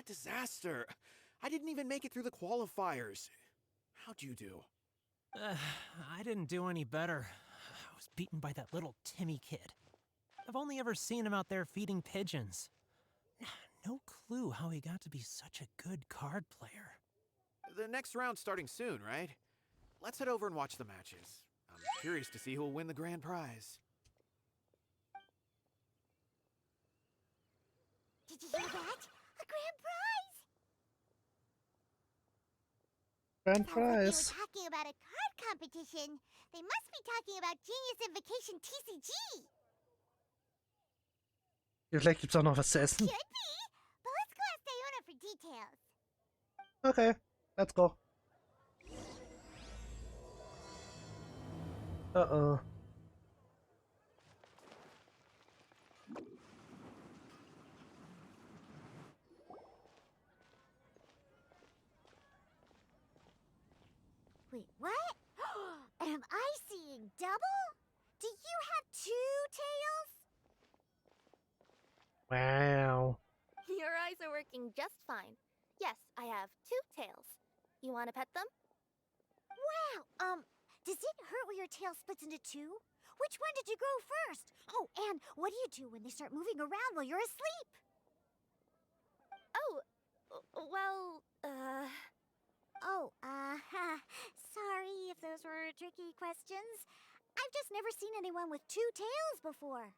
What a disaster. I didn't even make it through the qualifiers. How'd you do? I didn't do any better. I was beaten by that little Timmy kid. I've only ever seen him out there feeding pigeons. No clue how he got to be such a good card player. The next round's starting soon, right? Let's head over and watch the matches. I'm curious to see who'll win the grand prize. Did you hear that? A grand prize! Grand Sounds like they prize. were talking about a card competition. They must be talking about Genius Invocation TCG. Vielleicht gibt's auch noch was zu essen. Could be. But let's go ask Diona for details. Okay, let's go. Uh-oh. Wait, what? Am I seeing double? Do you have two tails? Wow. Your eyes are working just fine. Yes, I have two tails. You want to pet them? Wow, does it hurt when your tail splits into two? Which one did you grow first? Oh, and what do you do when they start moving around while you're asleep? Oh, well, sorry if those were tricky questions. I've just never seen anyone with two tails before.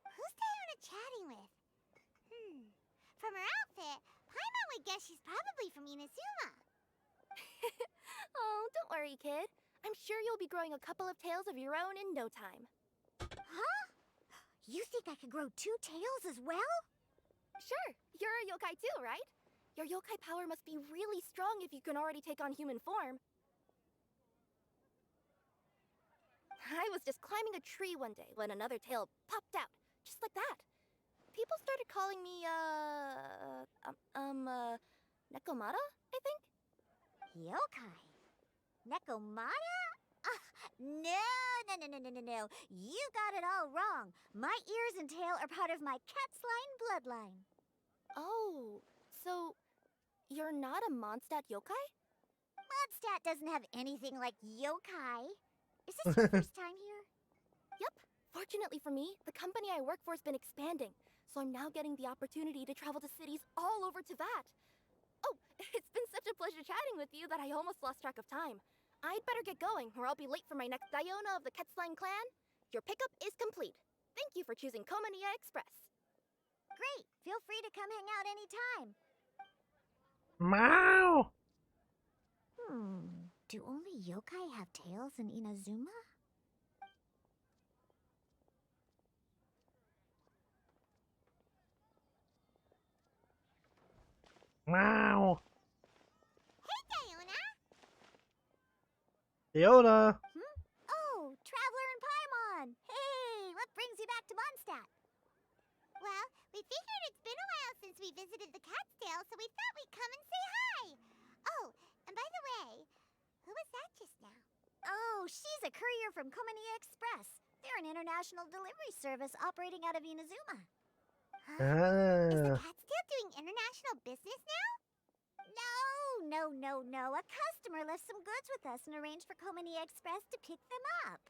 Who's Diona chatting with? From her outfit, Paimon would guess she's probably from Inazuma. Oh, don't worry, kid. I'm sure you'll be growing a couple of tails of your own in no time. Huh? You think I could grow two tails as well? Sure, you're a yokai too, right? Your yokai power must be really strong if you can already take on human form. I was just climbing a tree one day when another tail popped out, just like that. People started calling me, Nekomata, I think? Yokai? Nekomata? No. You got it all wrong. My ears and tail are part of my cat's line bloodline. Oh, so you're not a Mondstadt yokai? Mondstadt doesn't have anything like yokai. Is this your first time here? Yep. Fortunately for me, the company I work for has been expanding, so I'm now getting the opportunity to travel to cities all over Teyvat. Oh, it's been such a pleasure chatting with you that I almost lost track of time. I'd better get going, or I'll be late for my next Diona of the Quetzline clan. Your pickup is complete. Thank you for choosing Komania Express. Great. Feel free to come hang out anytime. Wow. Do only yokai have tails in Inazuma? Wow. Hey, Diona! Leona. Oh, Traveler and Paimon! Hey, what brings you back to Mondstadt? Well, we figured it's been a while since we visited the Cat's-tail, so we thought we'd come and say hi. Oh, and by the way, who was that just now? Oh, she's a courier from Komania Express. They're an international delivery service operating out of Inazuma. Huh? Is the Cat's-tail doing international business now? No. A customer left some goods with us and arranged for Komania Express to pick them up.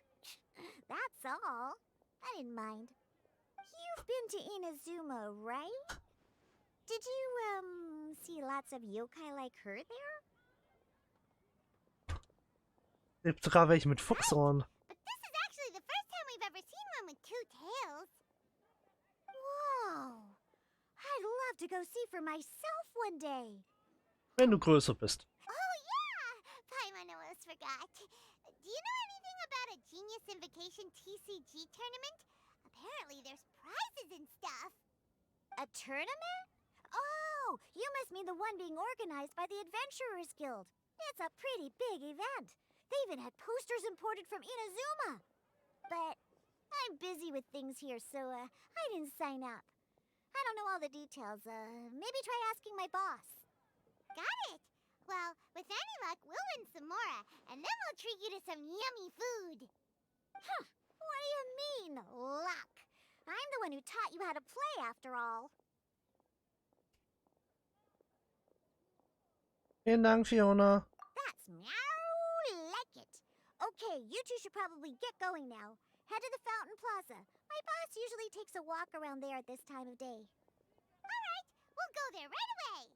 That's all. I didn't mind. You've been to Inazuma, right? Did you, see lots of yokai like her there? Gibt sogar welche mit Fuchsohren. But this is actually the first time we've ever seen one with two tails. Whoa! I'd love to go see for myself one day. Wenn du größer bist. Oh yeah! Paimon almost forgot. Do you know anything about a Genius Invocation TCG tournament? Apparently there's prizes and stuff. A tournament? Oh, you must mean the one being organized by the Adventurers Guild. It's a pretty big event. They even had posters imported from Inazuma. But I'm busy with things here, so I didn't sign up. I don't know all the details. Maybe try asking my boss. Got it. Well, with any luck, we'll win some more, and then we'll treat you to some yummy food. Huh. What do you mean, luck? I'm the one who taught you how to play, after all. Vielen Dank, Fiona. That's meow like it. Okay, you two should probably get going now. Head to the Fountain Plaza. My boss usually takes a walk around there at this time of day. All right, we'll go there right away.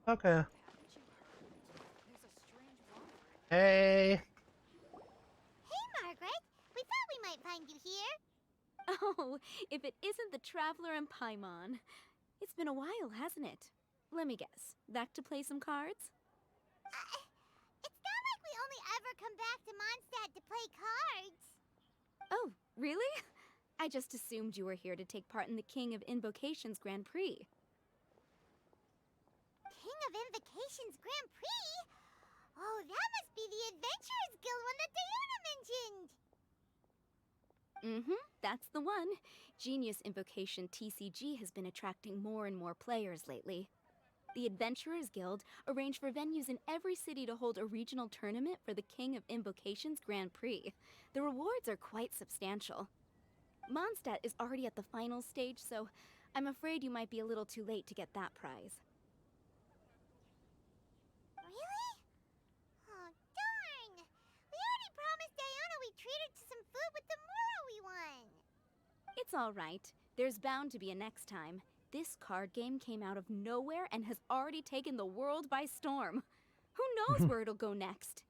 Okay. Hey. Hey, Margaret. We thought we might find you here. Oh, if it isn't the Traveler and Paimon. It's been a while, hasn't it? Let me guess. Back to play some cards? It's not like we only ever come back to Mondstadt to play cards. Oh, really? I just assumed you were here to take part in the King of Invocations Grand Prix. King of Invocations Grand Prix? Oh, that must be the Adventurers Guild one that Diana mentioned. Mm-hmm, that's the one. Genius Invocation TCG has been attracting more and more players lately. The Adventurers Guild arranged for venues in every city to hold a regional tournament for the King of Invocations Grand Prix. The rewards are quite substantial. Mondstadt is already at the final stage, so I'm afraid you might be a little too late to get that prize. Really? Oh, darn. We already promised Diana we'd treat her to some food with the Moro we won. It's all right. There's bound to be a next time. This card game came out of nowhere and has already taken the world by storm. Who knows where it'll go next?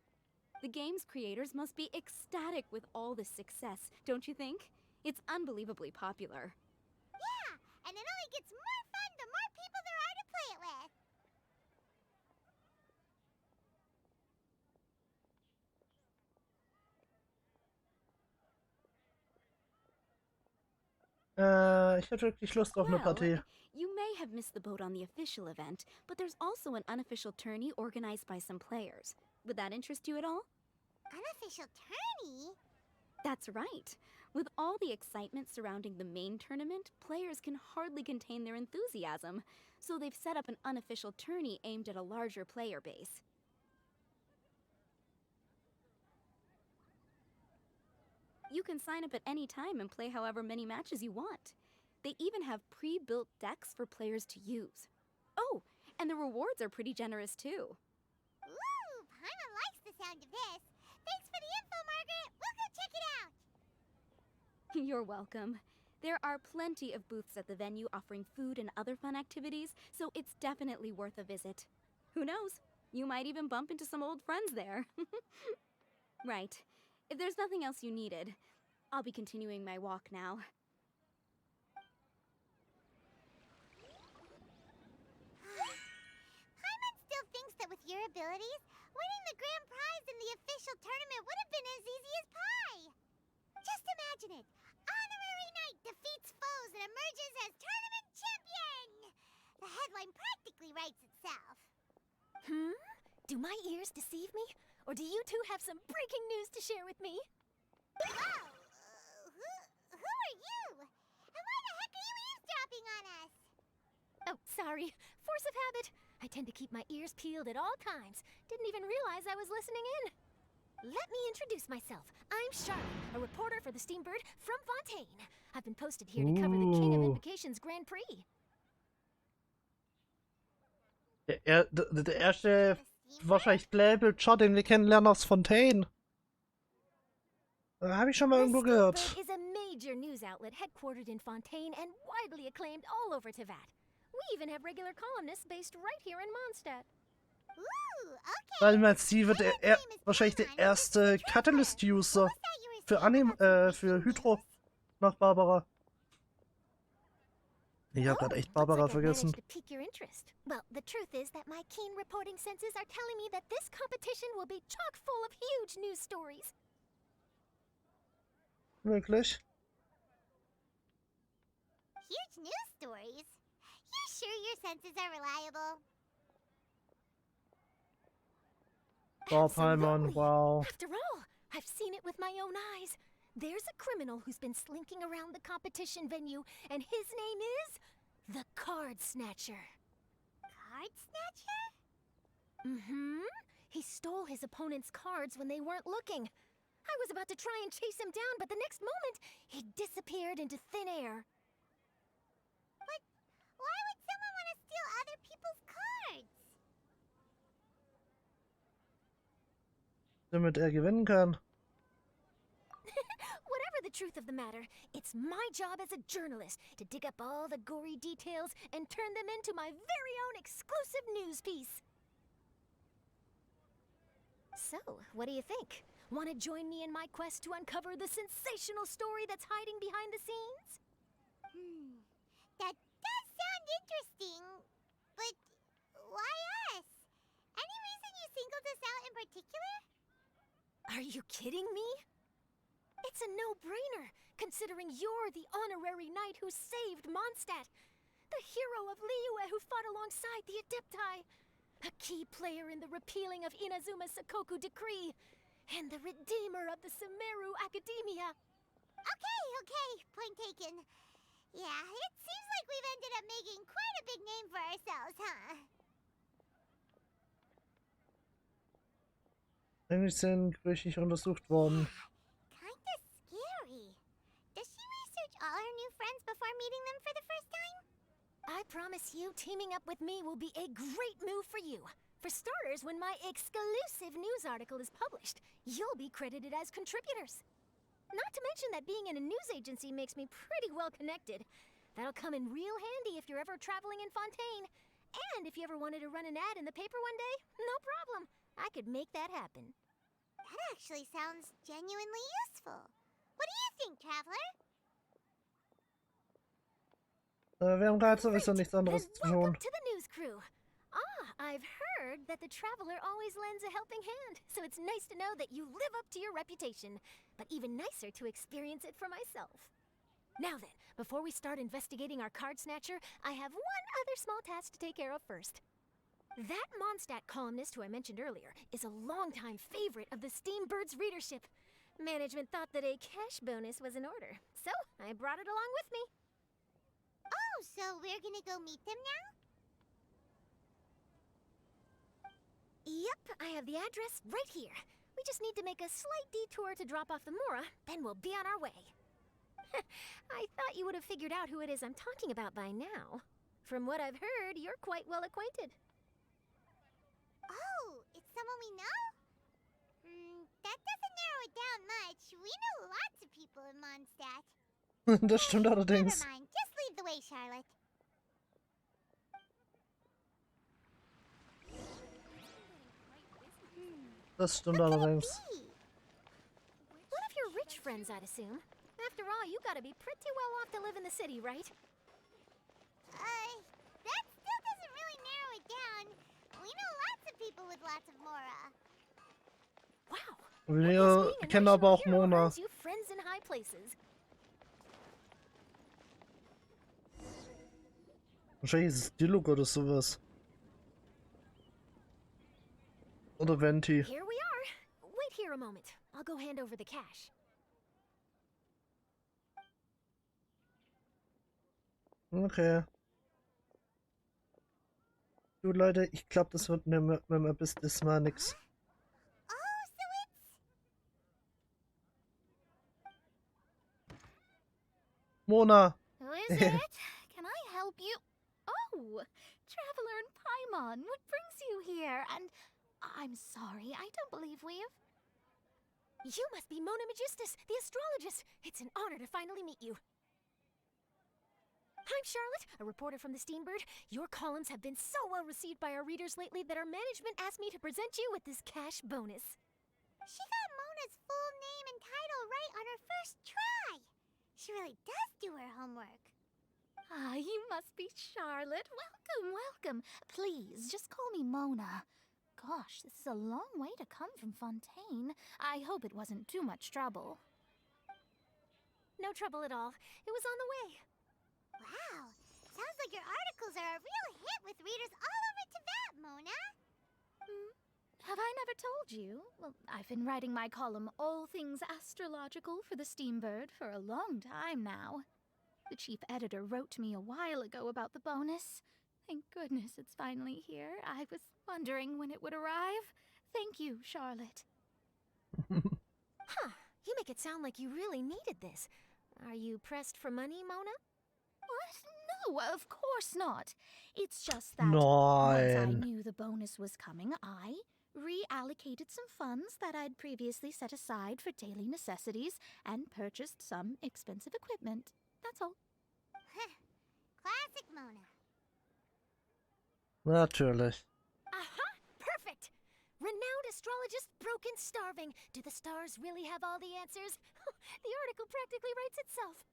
The game's creators must be ecstatic with all this success, don't you think? It's unbelievably popular. Yeah, and it only gets more fun the more people there are to play it with. Ich hätte wirklich Lust auf eine Partie. You may have missed the boat on the official event, but there's also an unofficial tourney organized by some players. Would that interest you at all? Unofficial tourney? That's right. With all the excitement surrounding the main tournament, players can hardly contain their enthusiasm. So they've set up an unofficial tourney aimed at a larger player base. You can sign up at any time and play however many matches you want. They even have pre-built decks for players to use. Oh, and the rewards are pretty generous too. Ooh, Paimon likes the sound of this. Thanks for the info, Margaret. We'll go check it out. You're welcome. There are plenty of booths at the venue offering food and other fun activities, so it's definitely worth a visit. Who knows? You might even bump into some old friends there. Right. If there's nothing else you needed, I'll be continuing my walk now. Paimon still thinks that with your abilities, winning the grand prize in the official tournament would have been as easy as pie. Just imagine it. Honorary Knight defeats foes and emerges as tournament champion. The headline practically writes itself. Do my ears deceive me? Or do you two have some breaking news to share with me? Whoa! Who are you? And why the heck are you eavesdropping on us? Oh, sorry. Force of habit. I tend to keep my ears peeled at all times. Didn't even realize I was listening in. Let me introduce myself. I'm Charlotte, a reporter for the Steambird from Fontaine. I've been posted here to cover the King of Invocations Grand Prix. Der erste wahrscheinlich Label-Chart, den wir kennenlernen aus Fontaine. Habe ich schon mal The irgendwo gehört. Steambird is a major news outlet headquartered in Fontaine and widely acclaimed all over Tevat. We even have regular columnists based right here in Mondstadt. Ooh, okay. Weil man sie wird wahrscheinlich der erste Catalyst-User für Hydro nach Barbara. Ich habe gerade echt Barbara vergessen. To pique your interest. Well, the truth is that my keen reporting senses are telling me that this competition will be chock full of huge news stories. Wirklich? Huge news stories? You sure your senses are reliable? Oh, Paimon, Absolutely. wow. After all, I've seen it with my own eyes. There's a criminal who's been slinking around the competition venue, and his name is the Card Snatcher. Card Snatcher? Mm-hmm. He stole his opponent's cards when they weren't looking. I was about to try and chase him down, but the next moment, he disappeared into thin air. Why damit er gewinnen kann. Whatever the truth of the matter, it's my job as a journalist to dig up all the gory details and turn them into my very own exclusive news piece. So, what do you think? Want to join me in my quest to uncover the sensational story that's hiding behind the scenes? That does sound interesting, but why us? Any reason you singled us out in particular? Are you kidding me? It's a no-brainer, considering you're the honorary knight who saved Mondstadt, the hero of Liyue who fought alongside the Adepti, a key player in the repealing of Inazuma's Sakoku decree, and the redeemer of the Sumeru Academia. Okay, point taken. Yeah, it seems like we've ended up making quite a big name for ourselves, huh? Eigentlich sind richtig untersucht worden. Kinda scary. Does she research all her new friends before meeting them for the first time? I promise you, teaming up with me will be a great move for you. For starters, when my exclusive news article is published, you'll be credited as contributors. Not to mention that being in a news agency makes me pretty well connected. That'll come in real handy if you're ever traveling in Fontaine. And if you ever wanted to run an ad in the paper one day, no problem. I could make that happen. That actually sounds genuinely useful. What do you think, Traveler? Wir haben gerade sowieso Great. nichts anderes Then zu tun. welcome to the news crew. I've heard that the Traveler always lends a helping hand, so it's nice to know that you live up to your reputation, but even nicer to experience it for myself. Now then, before we start investigating our card snatcher, I have one other small task to take care of first. That Mondstadt columnist who I mentioned earlier is a longtime favorite of the Steambird's readership. Management thought that a cash bonus was in order, so I brought it along with me. Oh, so we're gonna go meet them now? Yep, I have the address right here. We just need to make a slight detour to drop off the Mora, then we'll be on our way. I thought you would have figured out who it is I'm talking about by now. From what I've heard, you're quite well acquainted. Oh, it's someone we know? That doesn't narrow it down much. We know lots of people in Mondstadt. Das stimmt allerdings. Never mind, just lead the way, Charlotte. Das stimmt Who could it allerdings. be? One of your rich friends, I'd assume. After all, you gotta be pretty well off to live in the city, right? That still doesn't really narrow it down. We know lots of people with lots of Mora. Wow. Wir kennen aber auch Mona. You friends in high places. Wahrscheinlich ist es Diluc oder sowas. Oder Venti. Here we are. Wait here a moment. I'll go hand over the cash. Okay. Gut, Leute, ich glaube, das wird mit mir bis diesmal nix. Oh, so it's... Mona! Who is it? Can I help you? Oh, Traveler and Paimon, what brings you here? And I'm sorry, I don't believe we've... You must be Mona Magistus, the astrologist. It's an honor to finally meet you. I'm Charlotte, a reporter from the Steambird. Your columns have been so well received by our readers lately that our management asked me to present you with this cash bonus. She got Mona's full name and title right on her first try. She really does do her homework. Ah, you must be Charlotte. Welcome. Please, just call me Mona. Gosh, this is a long way to come from Fontaine. I hope it wasn't too much trouble. No trouble at all. It was on the way. Wow, sounds like your articles are a real hit with readers all over Teyvat, Mona. Have I never told you? Well, I've been writing my column, All Things Astrological, for the Steambird for a long time now. The chief editor wrote to me a while ago about the bonus. Thank goodness it's finally here. I was wondering when it would arrive. Thank you, Charlotte. Huh, you make it sound like you really needed this. Are you pressed for money, Mona? What? No, of course not. It's just that once I Nein. knew the bonus was coming, I, reallocated some funds that I'd previously set aside for daily necessities and purchased some expensive equipment. That's all. Classic Mona. Natürlich. Aha! Perfect! Renowned astrologist broken starving. Do the stars really have all the answers? The article practically writes itself.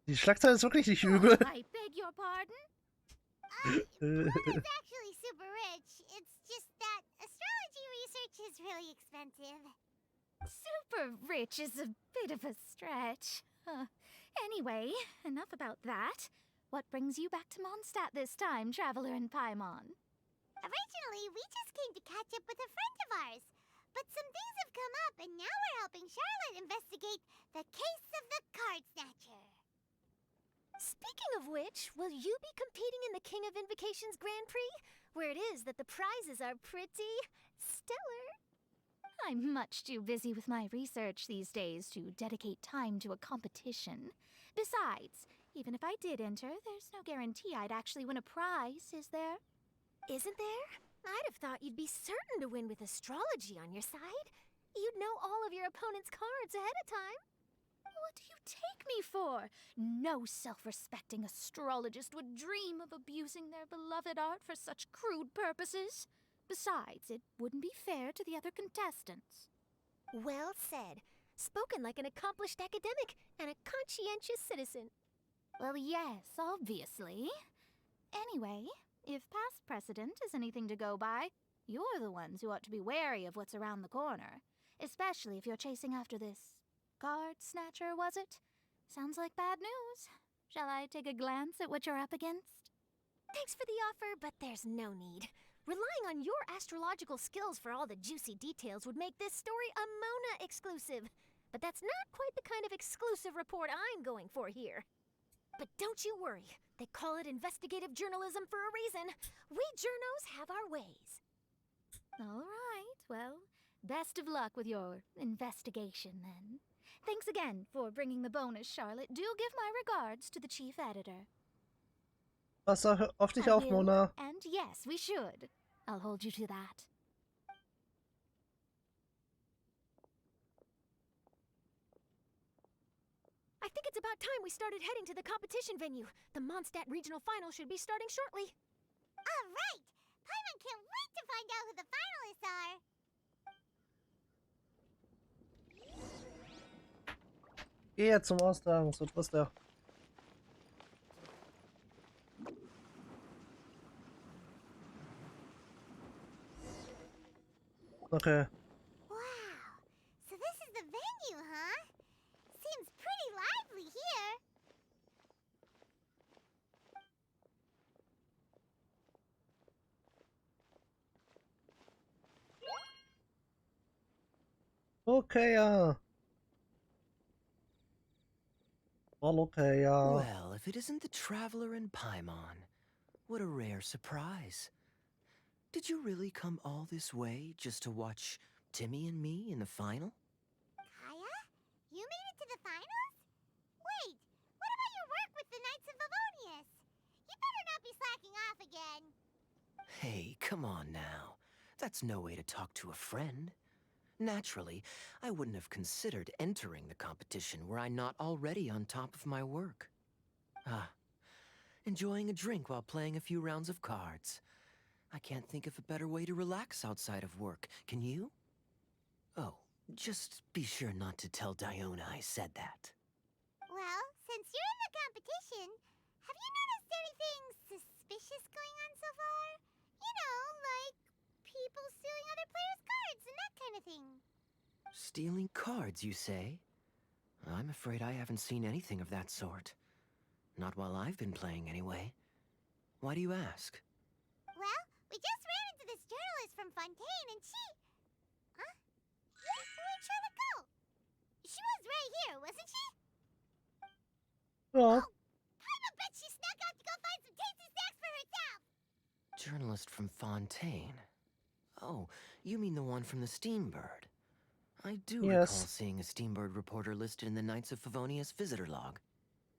Die Schlagzeile ist wirklich nicht übel. I beg your pardon? Mona's actually super rich. It's just that astrology research is really expensive. Super rich is a bit of a stretch. Anyway, enough about that. What brings you back to Mondstadt this time, Traveler in Paimon? Originally, we just came to catch up with a friend of ours. But some things have come up, and now we're helping Charlotte investigate the case of the Card Snatcher. Speaking of which, will you be competing in the King of Invocations Grand Prix? Where it is that the prizes are pretty stellar. I'm much too busy with my research these days to dedicate time to a competition. Besides, even if I did enter, there's no guarantee I'd actually win a prize, is there? Isn't there? I'd have thought you'd be certain to win with astrology on your side. You'd know all of your opponent's cards ahead of time. What do you take me for? No self-respecting astrologist would dream of abusing their beloved art for such crude purposes. Besides, it wouldn't be fair to the other contestants. Well said. Spoken like an accomplished academic and a conscientious citizen. Well, yes, obviously. Anyway, if past precedent is anything to go by, you're the ones who ought to be wary of what's around the corner. Especially if you're chasing after this card snatcher, was it? Sounds like bad news. Shall I take a glance at what you're up against? Thanks for the offer, but there's no need. Relying on your astrological skills for all the juicy details would make this story a Mona exclusive. But that's not quite the kind of exclusive report I'm going for here. But don't you worry. They call it investigative journalism for a reason. We journos have our ways. All right, well, best of luck with your investigation, then. Thanks again for bringing the bonus, Charlotte. Do give my regards to the chief editor. Pass auf dich I auf, will, Mona. And yes, we should. I'll hold you to that. I think it's about time we started heading to the competition venue. The Mondstadt Regional Final should be starting shortly. All right! Paimon can't wait to find out who the finalists are. Geh jetzt zum Austragungsort. Was ist der? Okay. Wow! So this is the venue, huh? Seems pretty lively here. Okay, ja. All okay, ja. Well, if it isn't the Traveler in Paimon, what a rare surprise. Did you really come all this way just to watch Timmy and me in the final? Kaya? You made it to the finals? Wait, what about your work with the Knights of Favonius? You better not be slacking off again. Hey, come on now. That's no way to talk to a friend. Naturally, I wouldn't have considered entering the competition were I not already on top of my work. Enjoying a drink while playing a few rounds of cards. I can't think of a better way to relax outside of work, can you? Oh, just be sure not to tell Diona I said that. Well, since you're in the competition, have you noticed anything suspicious going on so far? You know, like people stealing other players' cards and that kind of thing. Stealing cards, you say? I'm afraid I haven't seen anything of that sort. Not while I've been playing, anyway. Why do you ask? Well, we just ran into this journalist from Fontaine and she... Huh? Where'd Charlotte go? She was right here, wasn't she? Ja. I bet she snuck out to go find some tasty snacks for herself. Journalist from Fontaine. Oh, you mean the one from the Steambird. I do Yes. recall seeing a Steambird reporter listed in the Knights of Favonius visitor log.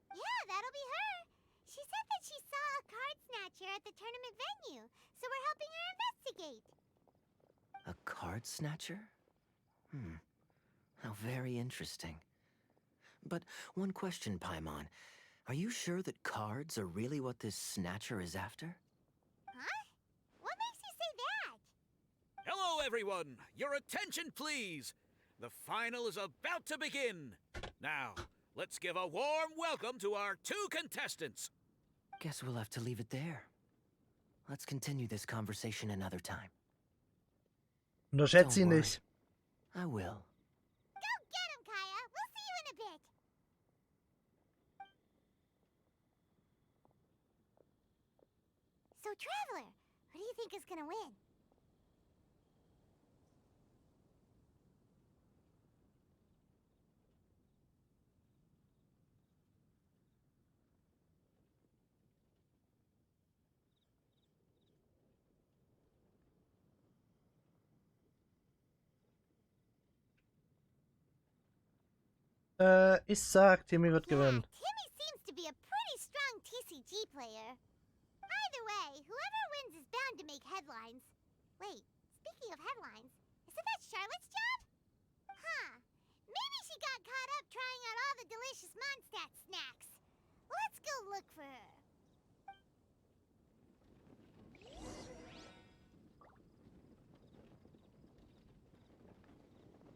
Yeah, that'll be her. She said that she saw a card snatcher at the tournament venue, so we're helping her investigate. A card snatcher? How very interesting. But one question, Paimon. Are you sure that cards are really what this snatcher is after? Huh? What makes you say that? Hello, everyone! Your attention, please! The final is about to begin! Now, let's give a warm welcome to our 2 contestants! Guess we'll have to leave it there. Let's continue this conversation another time. Unterschätze ihn Don't worry. nicht. I will. Go get him, Kaya. We'll see you in a bit. So, Traveler, who do you think is gonna win? Ich sag, Timmy wird gewinnen. Timmy seems to be a pretty strong TCG player. Either way, whoever wins is bound to make headlines. Wait, speaking of headlines, isn't that Charlotte's job? Huh. Maybe she got caught up trying out all the delicious Mondstadt snacks. Let's go look for her.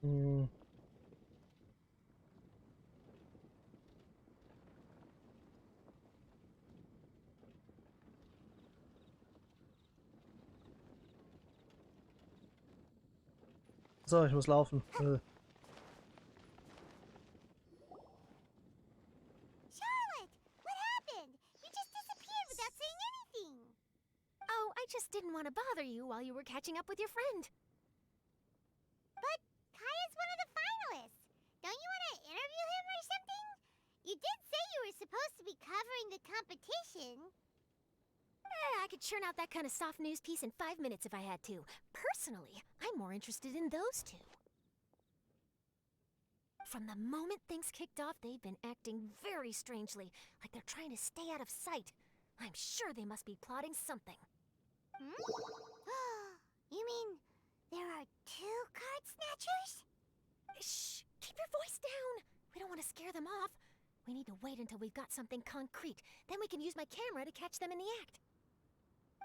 Hm. So, ich muss laufen. Charlotte, what happened? You just disappeared without saying anything. Oh, I just didn't want to bother you while you were catching up with your friend. But Kaya's one of the finalists. Don't you want to interview him or something? You did say you were supposed to be covering the competition. I could churn out that kind of soft news piece in 5 minutes if I had to. Personally, I'm more interested in those 2. From the moment things kicked off, they've been acting very strangely, like they're trying to stay out of sight. I'm sure they must be plotting something. You mean there are 2 card snatchers? Shh! Keep your voice down! We don't want to scare them off. We need to wait until we've got something concrete. Then we can use my camera to catch them in the act.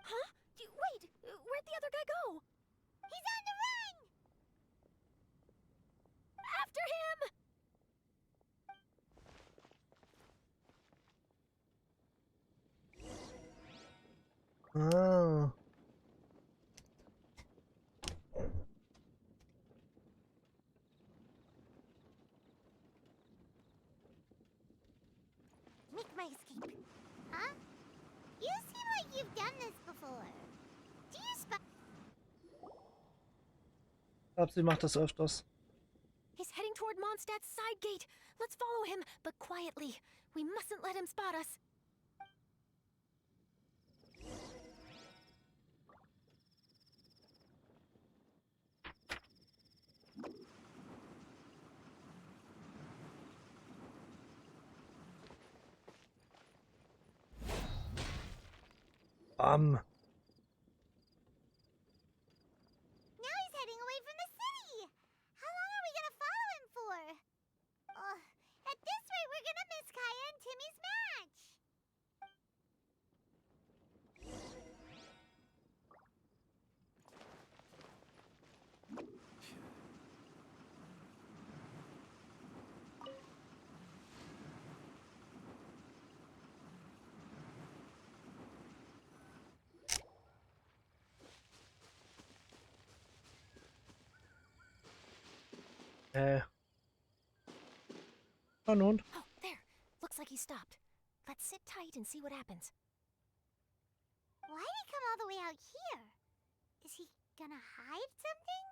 Huh? Wait! Where'd the other guy go? He's on the run! After him! Ah. Make my escape. Huh? You seem like you've done this before. Do you spy? Ich glaube, sie macht das öfters. He's heading toward Mondstadt's side gate. Let's follow him, but quietly. We mustn't let him spot us. Bam. Now he's heading away from the city. How long are we gonna follow him for? At this rate, we're gonna miss Kaya and Timmy's match. Na nun. Oh, there. Looks like he stopped. Let's sit tight and see what happens. Why'd he come all the way out here? Is he gonna hide something?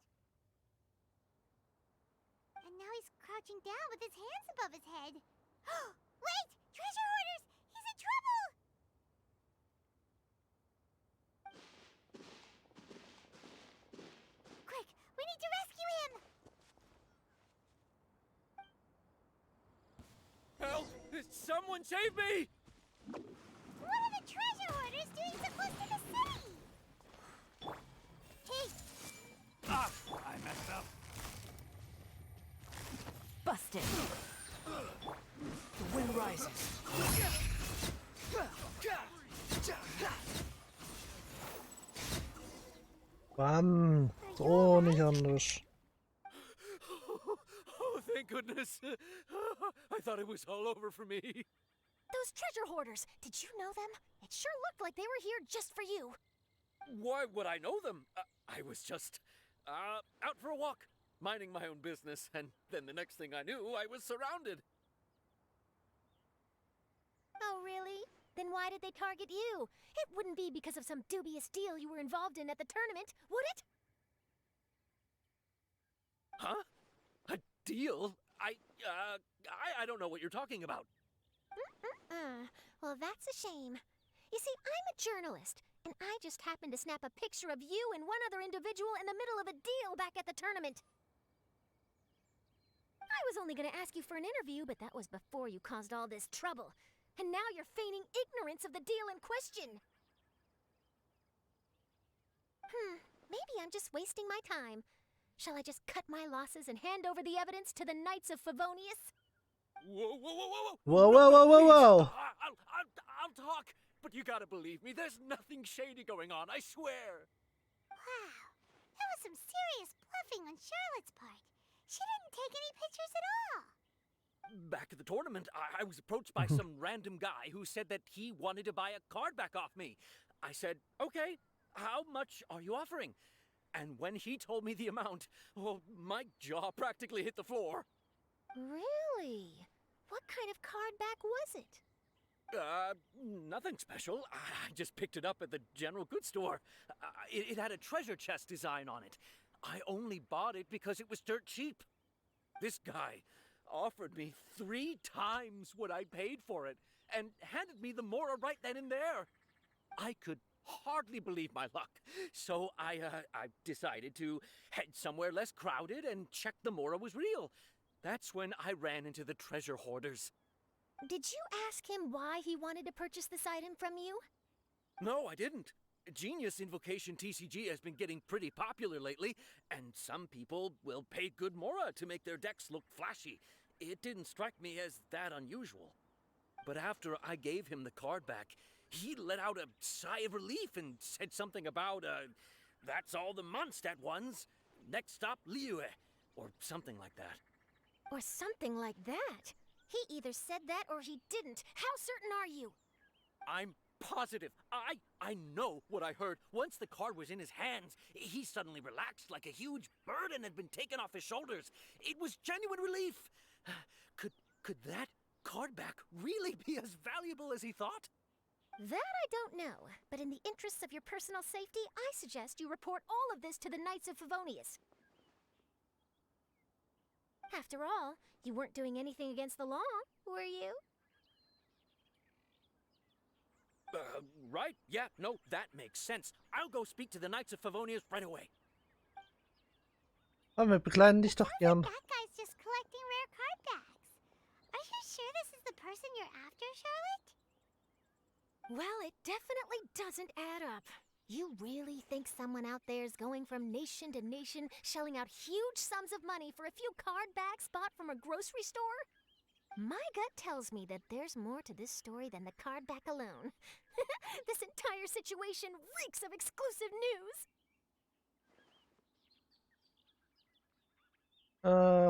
And now he's crouching down with his hands above his head. Wait! Treasure hoarders! He's in trouble! Quick! We need to rescue him! Help! Someone save me! What are the treasure hoarders doing so close to the city? prizes. Bam. So nicht anders. Oh, thank goodness. I thought it was all over for me. Those treasure hoarders, did you know them? It sure looked like they were here just for you. Why would I know them? I was just out for a walk, minding my own business, and then the next thing I knew, I was surrounded. Oh, really? Then why did they target you? It wouldn't be because of some dubious deal you were involved in at the tournament, would it? Huh? A deal? I don't know what you're talking about. Well, that's a shame. You see, I'm a journalist, and I just happened to snap a picture of you and one other individual in the middle of a deal back at the tournament. I was only going to ask you for an interview, but that was before you caused all this trouble. And now you're feigning ignorance of the deal in question. Maybe I'm just wasting my time. Shall I just cut my losses and hand over the evidence to the Knights of Favonius? Whoa, whoa, whoa, whoa, Whoa, whoa, whoa, whoa, whoa. I'll talk, but you gotta believe me. There's nothing shady going on, I swear. Wow, that was some serious bluffing on Charlotte's part. She didn't take any pictures at all. Back at the tournament, I was approached by some random guy who said that he wanted to buy a card back off me. I said, okay, how much are you offering? And when he told me the amount, well, my jaw practically hit the floor. Really? What kind of card back was it? Nothing special. I just picked it up at the general goods store. It had a treasure chest design on it. I only bought it because it was dirt cheap. This guy offered me 3 times what I paid for it and handed me the Mora right then and there. I could hardly believe my luck, so I decided to head somewhere less crowded and check the Mora was real. That's when I ran into the treasure hoarders. Did you ask him why he wanted to purchase this item from you? No, I didn't. Genius Invocation TCG has been getting pretty popular lately, and some people will pay good Mora to make their decks look flashy. It didn't strike me as that unusual. But after I gave him the card back, he let out a sigh of relief and said something about, that's all the Mondstadt ones. Next stop, Liyue, or something like that. Or something like that? He either said that or he didn't. How certain are you? I'm positive. I know what I heard. Once the card was in his hands, he suddenly relaxed like a huge burden had been taken off his shoulders. It was genuine relief. Could that card back really be as valuable as he thought? That I don't know, but in the interests of your personal safety, I suggest you report all of this to the Knights of Favonius. After all, you weren't doing anything against the law, were you? Right? Yeah, no, that makes sense. I'll go speak to the Knights of Favonius right away. Aber wir begleiten dich doch gern. That guy's just collecting rare card backs. Are you sure this is the person you're after, Charlotte? Well, it definitely doesn't add up. You really think someone out there is going from nation to nation, shelling out huge sums of money for a few card backs bought from a grocery store? My gut tells me that there's more to this story than the card back alone. This entire situation reeks of exclusive news.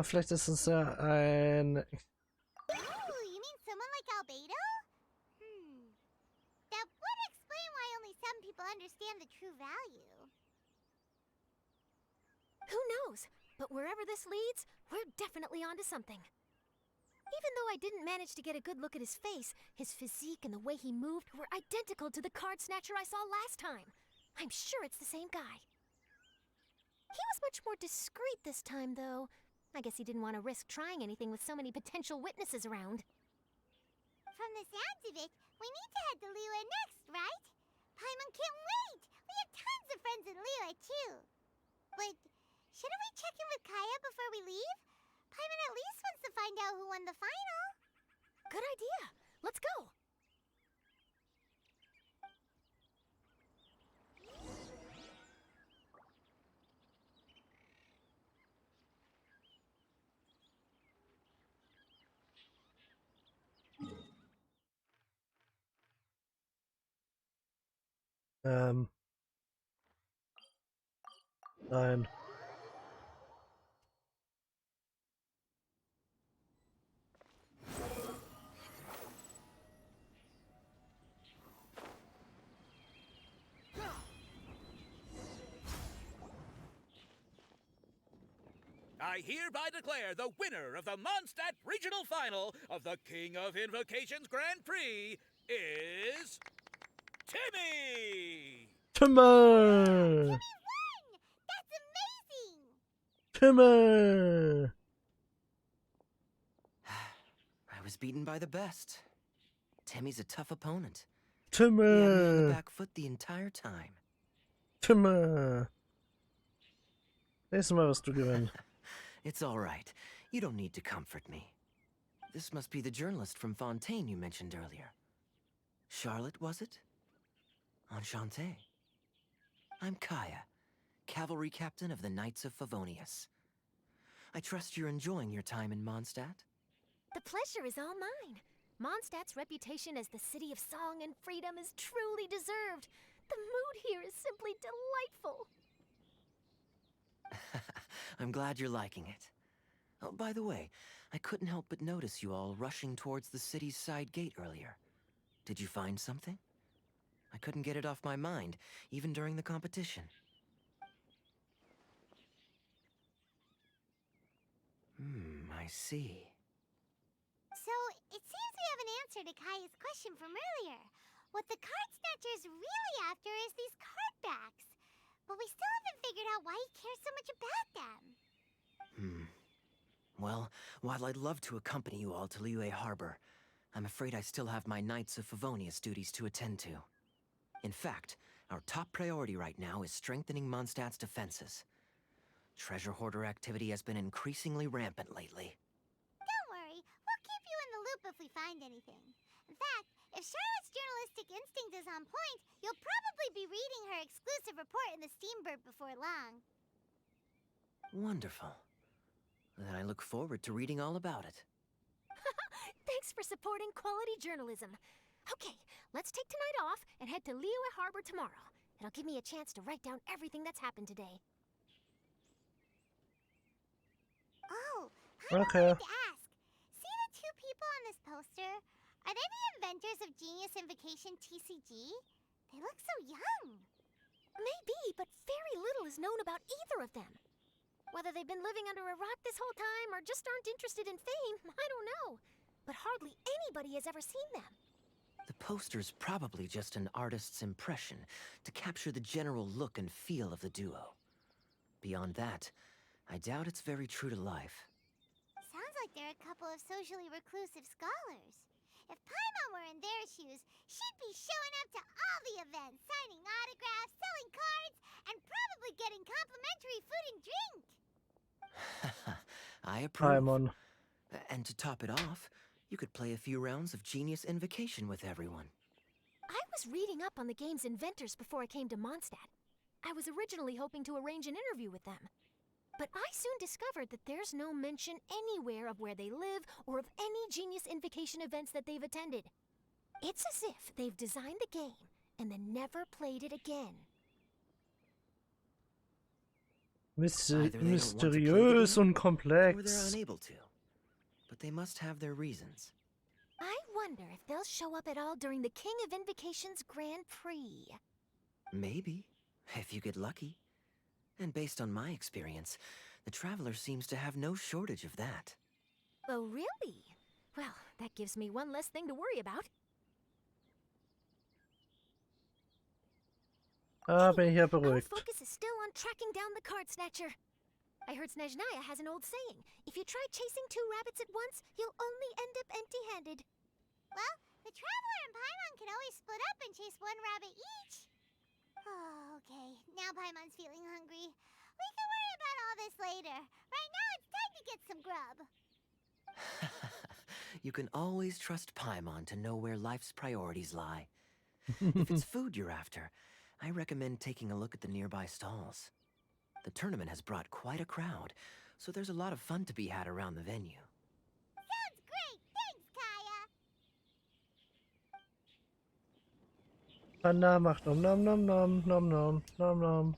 Vielleicht ist es ja ein... Oh, you mean someone like Albedo? That would explain why only some people understand the true value. Who knows? But wherever this leads, we're definitely onto something. Even though I didn't manage to get a good look at his face, his physique and the way he moved were identical to the card snatcher I saw last time. I'm sure it's the same guy. He was much more discreet this time, though. I guess he didn't want to risk trying anything with so many potential witnesses around. From the sounds of it, we need to head to Liyue next, right? Paimon can't wait! We have tons of friends in Liyue, too. But shouldn't we check in with Kaya before we leave? Paimon at least wants to find out who won the final. Good idea. Let's go. Nein. I hereby declare the winner of the Mondstadt Regional Final of the King of Invocations Grand Prix is Timmy! Timmy! That's amazing! Timmy! I was beaten by the best. Timmy's a tough opponent. He had me on the Timmy! back foot the entire time. Timmy! Nächstes Mal wirst du gewinnen. It's all right. You don't need to comfort me. This must be the journalist from Fontaine you mentioned earlier. Charlotte, was it? Enchanté. I'm Kaya, cavalry captain of the Knights of Favonius. I trust you're enjoying your time in Mondstadt? The pleasure is all mine. Mondstadt's reputation as the city of song and freedom is truly deserved. The mood here is simply delightful. I'm glad you're liking it. Oh, by the way, I couldn't help but notice you all rushing towards the city's side gate earlier. Did you find something? I couldn't get it off my mind, even during the competition. I see. So, it seems we have an answer to Kaya's question from earlier. What the card snatcher's really after is these card backs. But we still haven't figured out why he cares so much about them. Well, while I'd love to accompany you all to Liyue Harbor, I'm afraid I still have my Knights of Favonius duties to attend to. In fact, our top priority right now is strengthening Mondstadt's defenses. Treasure hoarder activity has been increasingly rampant lately. Don't worry, we'll keep you in the loop if we find anything. In fact, if Charlotte's journalistic instinct is on point, you'll probably be reading her exclusive report in the Steambird before long. Wonderful. Then I look forward to reading all about it. Thanks for supporting quality journalism. Okay, let's take tonight off and head to Liyue Harbor tomorrow. It'll give me a chance to write down everything that's happened today. Oh, Okay. I wanted to ask. See the two people on this poster? Are they the inventors of Genius Invocation TCG? They look so young. Maybe, but very little is known about either of them. Whether they've been living under a rock this whole time or just aren't interested in fame, I don't know. But hardly anybody has ever seen them. The poster's probably just an artist's impression to capture the general look and feel of the duo. Beyond that, I doubt it's very true to life. Sounds like they're a couple of socially reclusive scholars. If Paimon were in their shoes, she'd be showing up to all the events, signing autographs, selling cards, and probably getting complimentary food and drink. I approve. Paimon. And to top it off, you could play a few rounds of Genius Invocation with everyone. I was reading up on the game's inventors before I came to Mondstadt. I was originally hoping to arrange an interview with them. But I soon discovered that there's no mention anywhere of where they live or of any Genius Invocation events that they've attended. It's as if they've designed the game and then never played it again. Either they don't want to play the Mysteriös game, und or they're komplex. unable to. But they must have their reasons. I wonder if they'll show up at all during the King of Invocation's Grand Prix. Maybe, if you get lucky. And based on my experience, the Traveler seems to have no shortage of that. Oh, really? Well, that gives me one less thing to worry about. Bin ich ja Our beruhigt. focus is still on tracking down the card snatcher. I heard Snezhnaya has an old saying. If you try chasing two rabbits at once, you'll only end up empty-handed. Well, the Traveler and Paimon can always split up and chase one rabbit each. Oh, okay. Now Paimon's feeling hungry. We can worry about all this later. Right now, it's time to get some grub. You can always trust Paimon to know where life's priorities lie. If it's food you're after, I recommend taking a look at the nearby stalls. The tournament has brought quite a crowd, so there's a lot of fun to be had around the venue. Sounds great. Thanks, Kaya. Panda macht nom nom nom nom nom nom nom nom.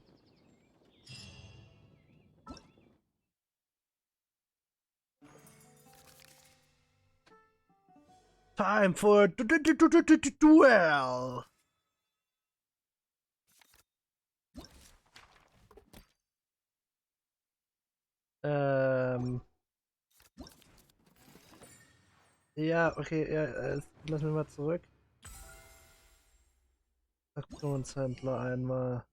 Time for duel. Ja, okay, ja, lass mich mal zurück. Aktionshändler einmal.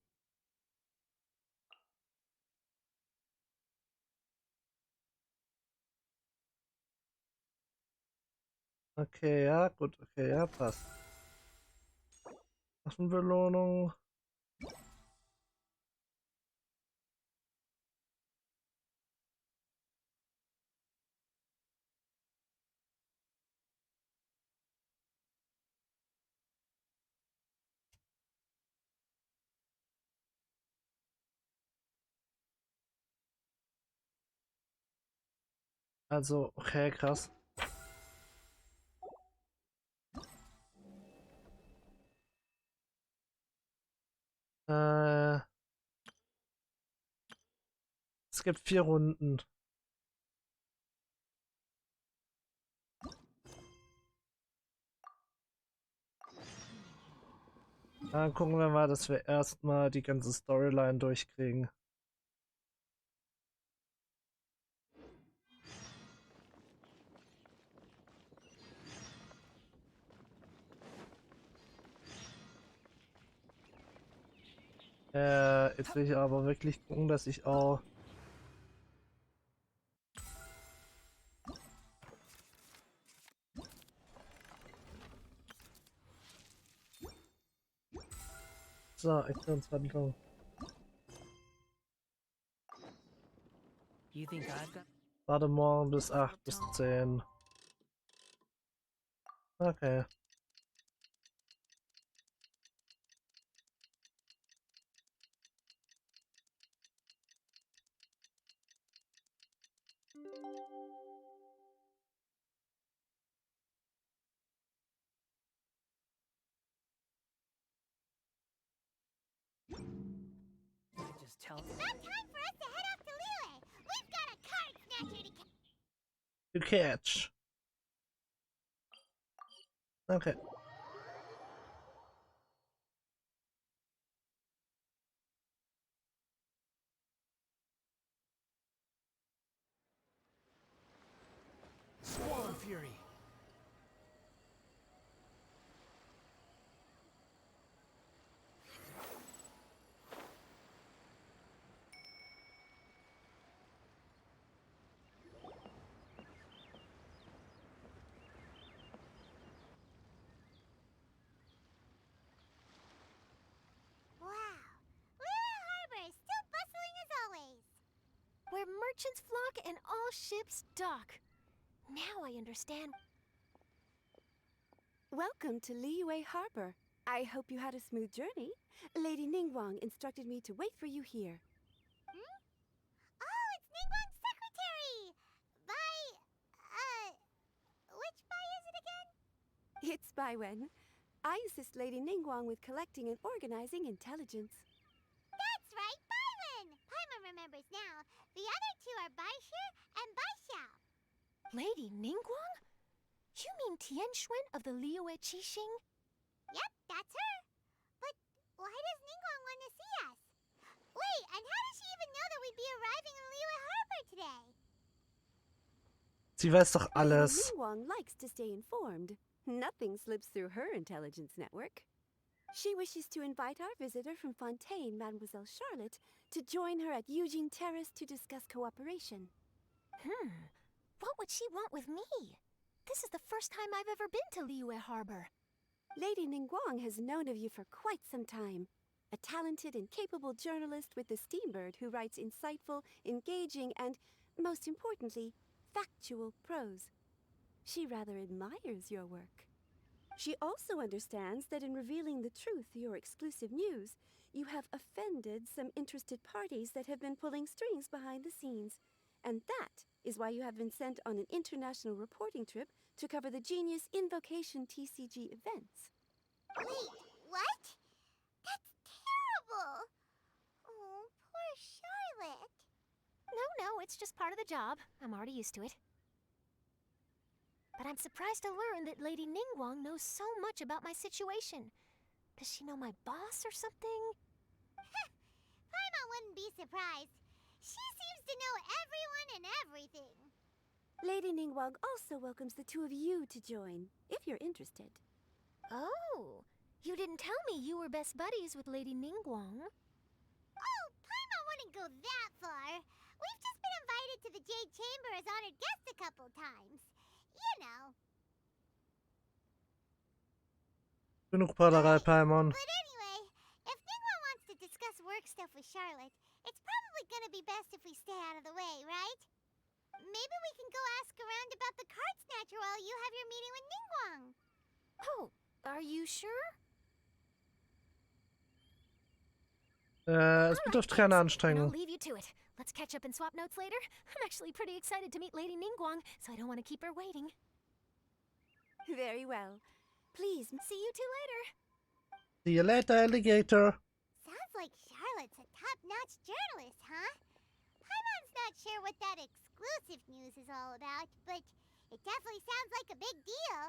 Okay, ja, gut, okay, ja, passt. Waffenbelohnung. Also, okay, krass. Es gibt 4 Runden. Dann gucken wir mal, dass wir erstmal die ganze Storyline durchkriegen. Jetzt will ich aber wirklich gucken, dass ich auch... So, Aktionshandlung. You think I've got... Warte morgen bis 8 bis 10. Okay. Just tell It's about time for us to head off to Liyue. We've got a card snatcher to catch. To catch. Okay. Swarm Fury. Wow. Liyue Harbor is still bustling as always. Where merchants flock and all ships dock. Now I understand. Welcome to Liyue Harbor. I hope you had a smooth journey. Lady Ningguang instructed me to wait for you here. Hmm? Oh, it's Ningguang's secretary! Which Bai is it again? It's Baiwen. I assist Lady Ningguang with collecting and organizing intelligence. That's right, Baiwen! Paimon remembers now. The other two are Baishir and Baishao. Lady Ningguang? You mean Tianxuan of the Liyue Qixing? Yep, that's her. But why does Ningguang want to see us? Wait, and how does she even know that we'd be arriving in Liyue Harbor today? Sie weiß doch Lady alles. Ningguang likes to stay informed. Nothing slips through her intelligence network. She wishes to invite our visitor from Fontaine, Mademoiselle Charlotte, to join her at Eugene Terrace to discuss cooperation. What would she want with me? This is the first time I've ever been to Liyue Harbor. Lady Ningguang has known of you for quite some time. A talented and capable journalist with the Steambird who writes insightful, engaging, and, most importantly, factual prose. She rather admires your work. She also understands that in revealing the truth through your exclusive news, you have offended some interested parties that have been pulling strings behind the scenes. And that is why you have been sent on an international reporting trip to cover the Genius Invocation TCG events. Wait, what? terrible. Oh, poor Charlotte. No, it's just part of the job. I'm already used to it. But I'm surprised to learn that Lady Ningguang knows so much about my situation. Does she know my boss or something? Paimon wouldn't be surprised. She seems to know everyone and everything. Lady Ningguang also welcomes the two of you to join, if you're interested. Oh, you didn't tell me you were best buddies with Lady Ningguang. Oh, Paimon wouldn't go that far. We've just been invited to the Jade Chamber as honored guests a couple times. You know. Genug Prahlerei, Paimon. But anyway, if Ningguang wants to discuss work stuff with Charlotte, it's probably gonna be best if we stay out of the way, right? Maybe we can go ask around about the card snatcher while you have your meeting with Ningguang. Oh, are you sure? Es betrifft keine Then I'll Anstrengung. leave you to it. Let's catch up and swap notes later. I'm actually pretty excited to meet Lady Ningguang, so I don't want to keep her waiting. Very well. Please, See you two later. See you later, Alligator. Sounds like Charlotte's a top-notch journalist, huh? Paimon's not sure what that exclusive news is all about, but it definitely sounds like a big deal.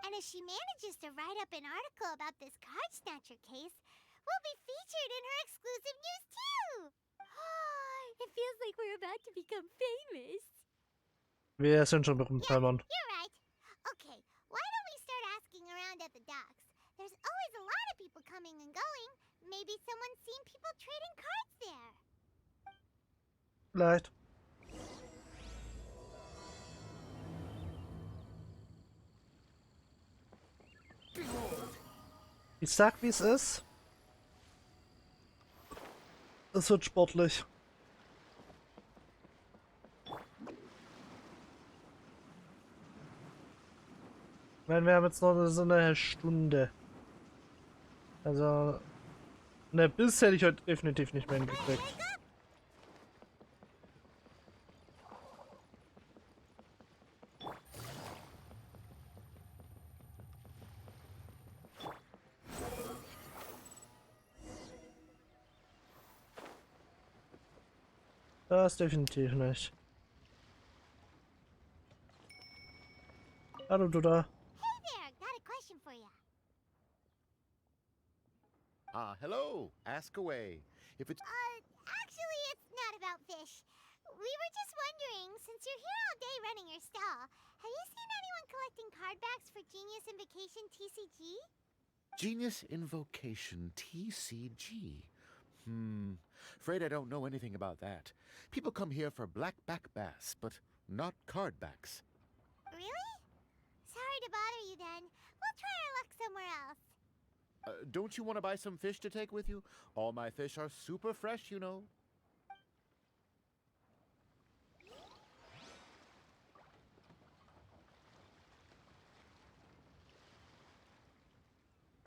And if she manages to write up an article about this card snatcher case, we'll be featured in her exclusive news too! It feels like we're about to become famous. Wir sind schon berühmt, Paimon. You're right. Okay, why don't we start asking around at the docks? There's always a lot of people coming and going. Maybe someone's seen people trading cards there. Vielleicht. Ich sag, wie es ist. Es wird sportlich. Ich meine, wir haben jetzt noch so eine Stunde. Also, ne, bis hätte ich heute definitiv nicht mehr hingekriegt. Das definitiv nicht. Hallo, du da. Hey there, got a question for you. Hello. Ask away. If it's Actually, it's not about fish. We were just wondering, since you're here all day running your stall, have you seen anyone collecting card backs for Genius Invocation TCG? Genius Invocation TCG. Afraid I don't know anything about that. People come here for blackback bass, but not card backs. Really? Sorry to bother you then. We'll try our luck somewhere else. Don't you want to buy some fish to take with you? All my fish are super fresh, you know.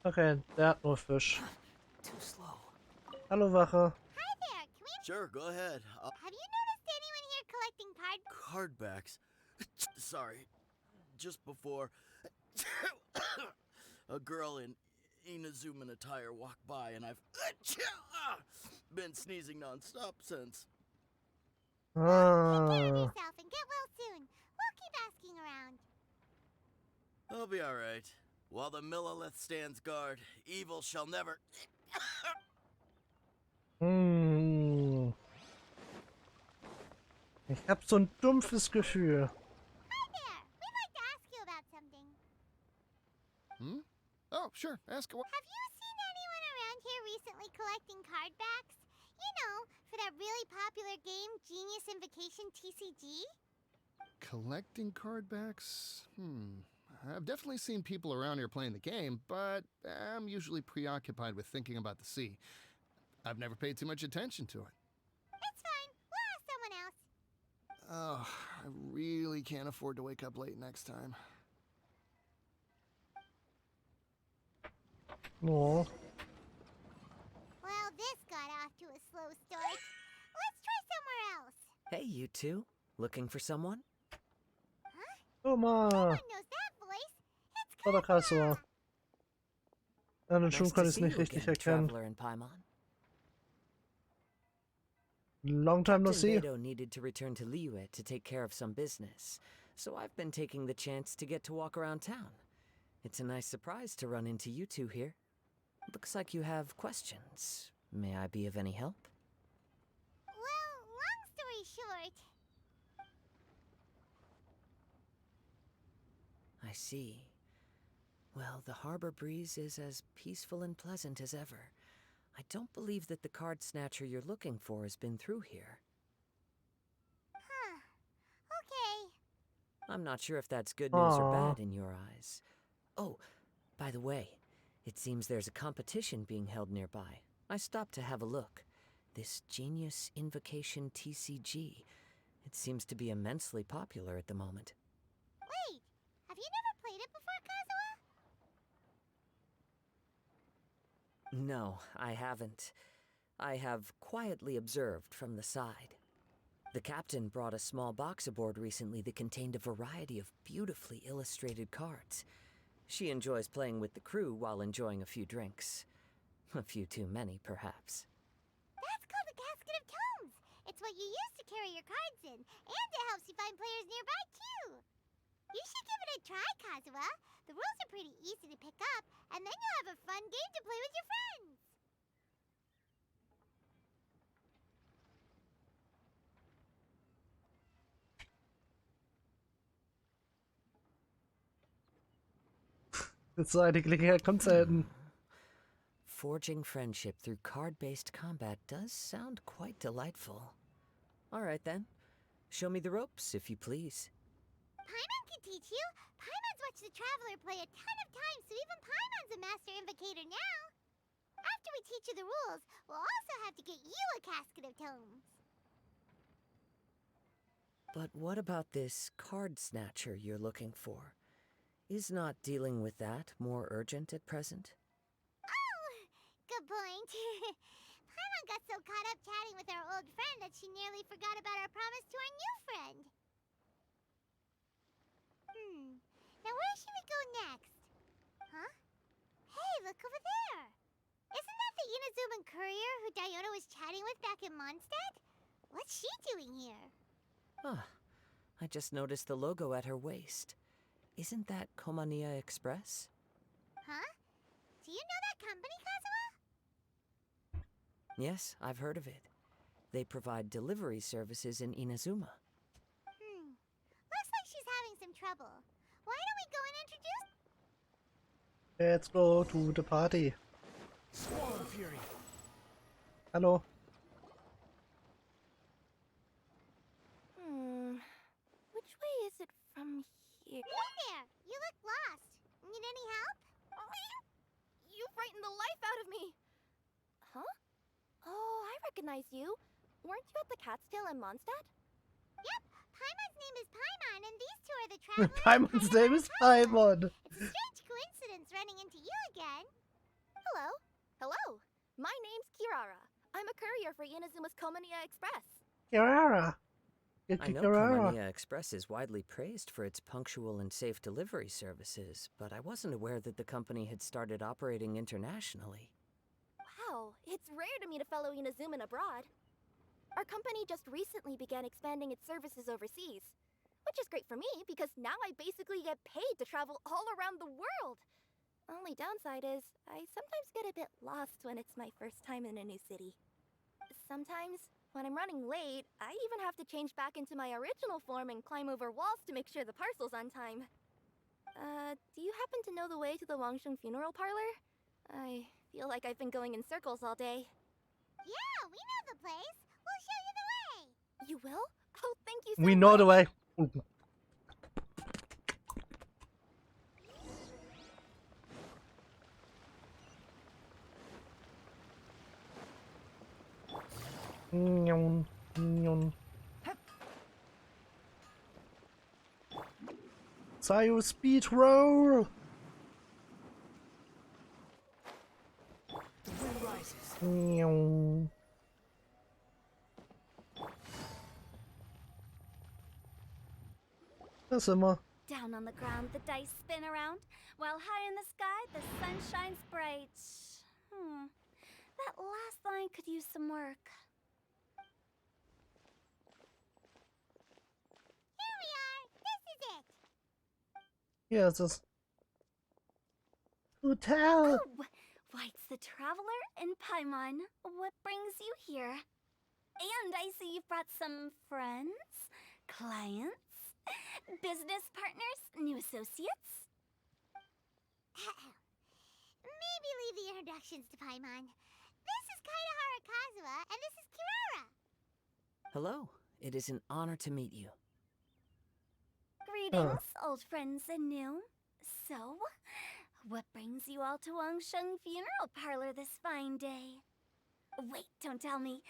Okay, der hat nur Fisch. Too slow. Hallo, Wache. Hi there, can we... Sure, go ahead. Have you noticed anyone here collecting card... Cardbacks. Sorry. Just before a girl in Inazuman attire walked by, and I've been sneezing nonstop since. Take care of Ah. yourself and get well soon. We'll keep asking around. I'll be all right. While the Millilith stands guard, evil shall never. Ich hab so ein dumpfes Gefühl. Hi there, we'd like to ask you about something. Oh, sure. Ask away. Have you seen anyone around here recently collecting card backs? You know, for that really popular game, Genius Invocation TCG? Collecting card backs? I've definitely seen people around here playing the game, but I'm usually preoccupied with thinking about the sea. I've never paid too much attention to it. It's fine, we'll ask someone else. Oh, I really can't afford to wake up late next time. Oh. Well, this got off to a slow start. Let's try somewhere else. Hey, you two. Looking for someone? Thomas. Someone knows that voice. It's Vor der Kasse. Kara. An den Nice Schuhen to kann ich es see nicht you richtig again, erkennen. Traveler in Paimon. Long time no Captain see. Beto needed to return to Liyue to take care of some business, so I've been taking the chance to get to walk around town. It's a nice surprise to run into you two here. Looks like you have questions. May I be of any help? Well, long story short, I see. Well, the harbor breeze is as peaceful and pleasant as ever. I don't believe that the card snatcher you're looking for has been through here. huh. Okay. I'm not sure if that's good news or Aw. bad in your eyes. Oh, by the way, it seems there's a competition being held nearby. I stopped to have a look. This Genius Invocation TCG. It seems to be immensely popular at the moment. Wait, have you never played it before, Kazuha? No, I haven't. I have quietly observed from the side. The captain brought a small box aboard recently that contained a variety of beautifully illustrated cards. She enjoys playing with the crew while enjoying a few drinks. A few too many, perhaps. That's called a casket of tomes. It's what you use to carry your cards in, and it helps you find players nearby, too. You should give it a try, Kazuha. The rules are pretty easy to pick up, and then you'll have a fun game to play with your friends. So eine Gelegenheit kommt selten. Forging friendship through card-based combat does sound quite delightful. All right, then. Show me the ropes, if you please. Paimon can teach you. Paimon's watched the Traveler play a ton of times, so even Paimon's a master invocator now. After we teach you the rules, we'll also have to get you a casket of tomes. But what about this card snatcher you're looking for? Is not dealing with that more urgent at present? Oh, good point. Paimon got so caught up chatting with our old friend that she nearly forgot about our promise to our new friend. Now where should we go next? Huh? Hey, look over there! Isn't that the Inazuman courier who Diona was chatting with back in Mondstadt? What's she doing here? Ah, I just noticed the logo at her waist. Isn't that Komania Express? Huh? Do you know that company, Kazuha? Yes, I've heard of it. They provide delivery services in Inazuma. Looks like she's having some trouble. Why don't we go and introduce... Let's go to the party. Squall Fury. Hallo. Which way is it from here? Hey there! You look lost. Need any help? You frightened the life out of me! Huh? Oh, I recognize you. Weren't you at the Cat's Tail in Mondstadt? Yep, Paimon's name is Paimon, and these two are the travelers. Paimon's name is Paimon. It's a strange coincidence running into you again. Hello. Hello. My name's Kirara. I'm a courier for Inazuma's Komania Express. Kirara. I know Komania Express is widely praised for its punctual and safe delivery services, but I wasn't aware that the company had started operating internationally. Wow, it's rare to meet a fellow Inazuman abroad. Our company just recently began expanding its services overseas, which is great for me because now I basically get paid to travel all around the world. Only downside is I sometimes get a bit lost when it's my first time in a new city. Sometimes, when I'm running late, I even have to change back into my original form and climb over walls to make sure the parcel's on time. Do you happen to know the way to the Wangsheng funeral parlor? I feel like I've been going in circles all day. Yeah, we know the place. We'll show you the way. You will? Oh, thank you so much. We know the way. Sayo speed roll. The wind rises. Da sind wir. Down on the ground, the dice spin around, while high in the sky, the sun shines bright. That last line could use some work. Hier ist es. Hotel! Oh, White's the Traveler and Paimon. What brings you here? And I see you've brought some friends, clients, business partners, new associates. Maybe leave the introductions to Paimon. This is Kaidahara Kazuha, and this is Kirara. Hello. It is an honor to meet you. Greetings, old friends and new. So, what brings you all to Wangsheng Funeral Parlor this fine day? Wait, don't tell me.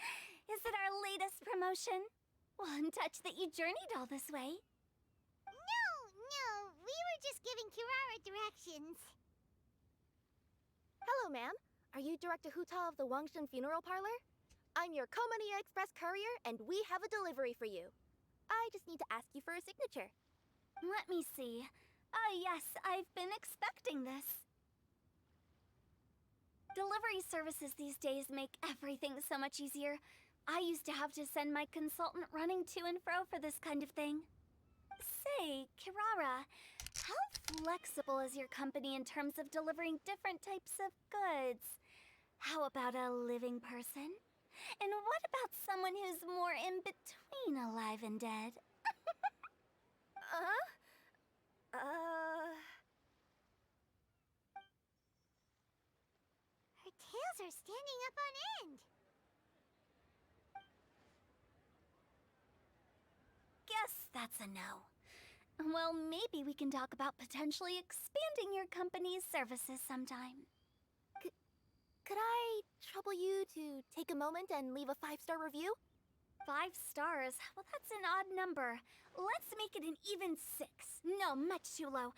Is it our latest promotion? Well, I'm touched that you journeyed all this way. No, we were just giving Kirara directions. Hello, ma'am. Are you Director Huta of the Wangshen Funeral Parlor? I'm your Komani Express courier, and we have a delivery for you. I just need to ask you for a signature. Let me see. Ah, yes, I've been expecting this. Delivery services these days make everything so much easier. I used to have to send my consultant running to and fro for this kind of thing. Say, Kirara, how flexible is your company in terms of delivering different types of goods? How about a living person? And what about someone who's more in between alive and dead? Her tails are standing up on end. Guess that's a no. Well, maybe we can talk about potentially expanding your company's services sometime. Could I trouble you to take a moment and leave a 5-star review? 5 stars? Well, that's an odd number. Let's make it an even 6. No, much too low.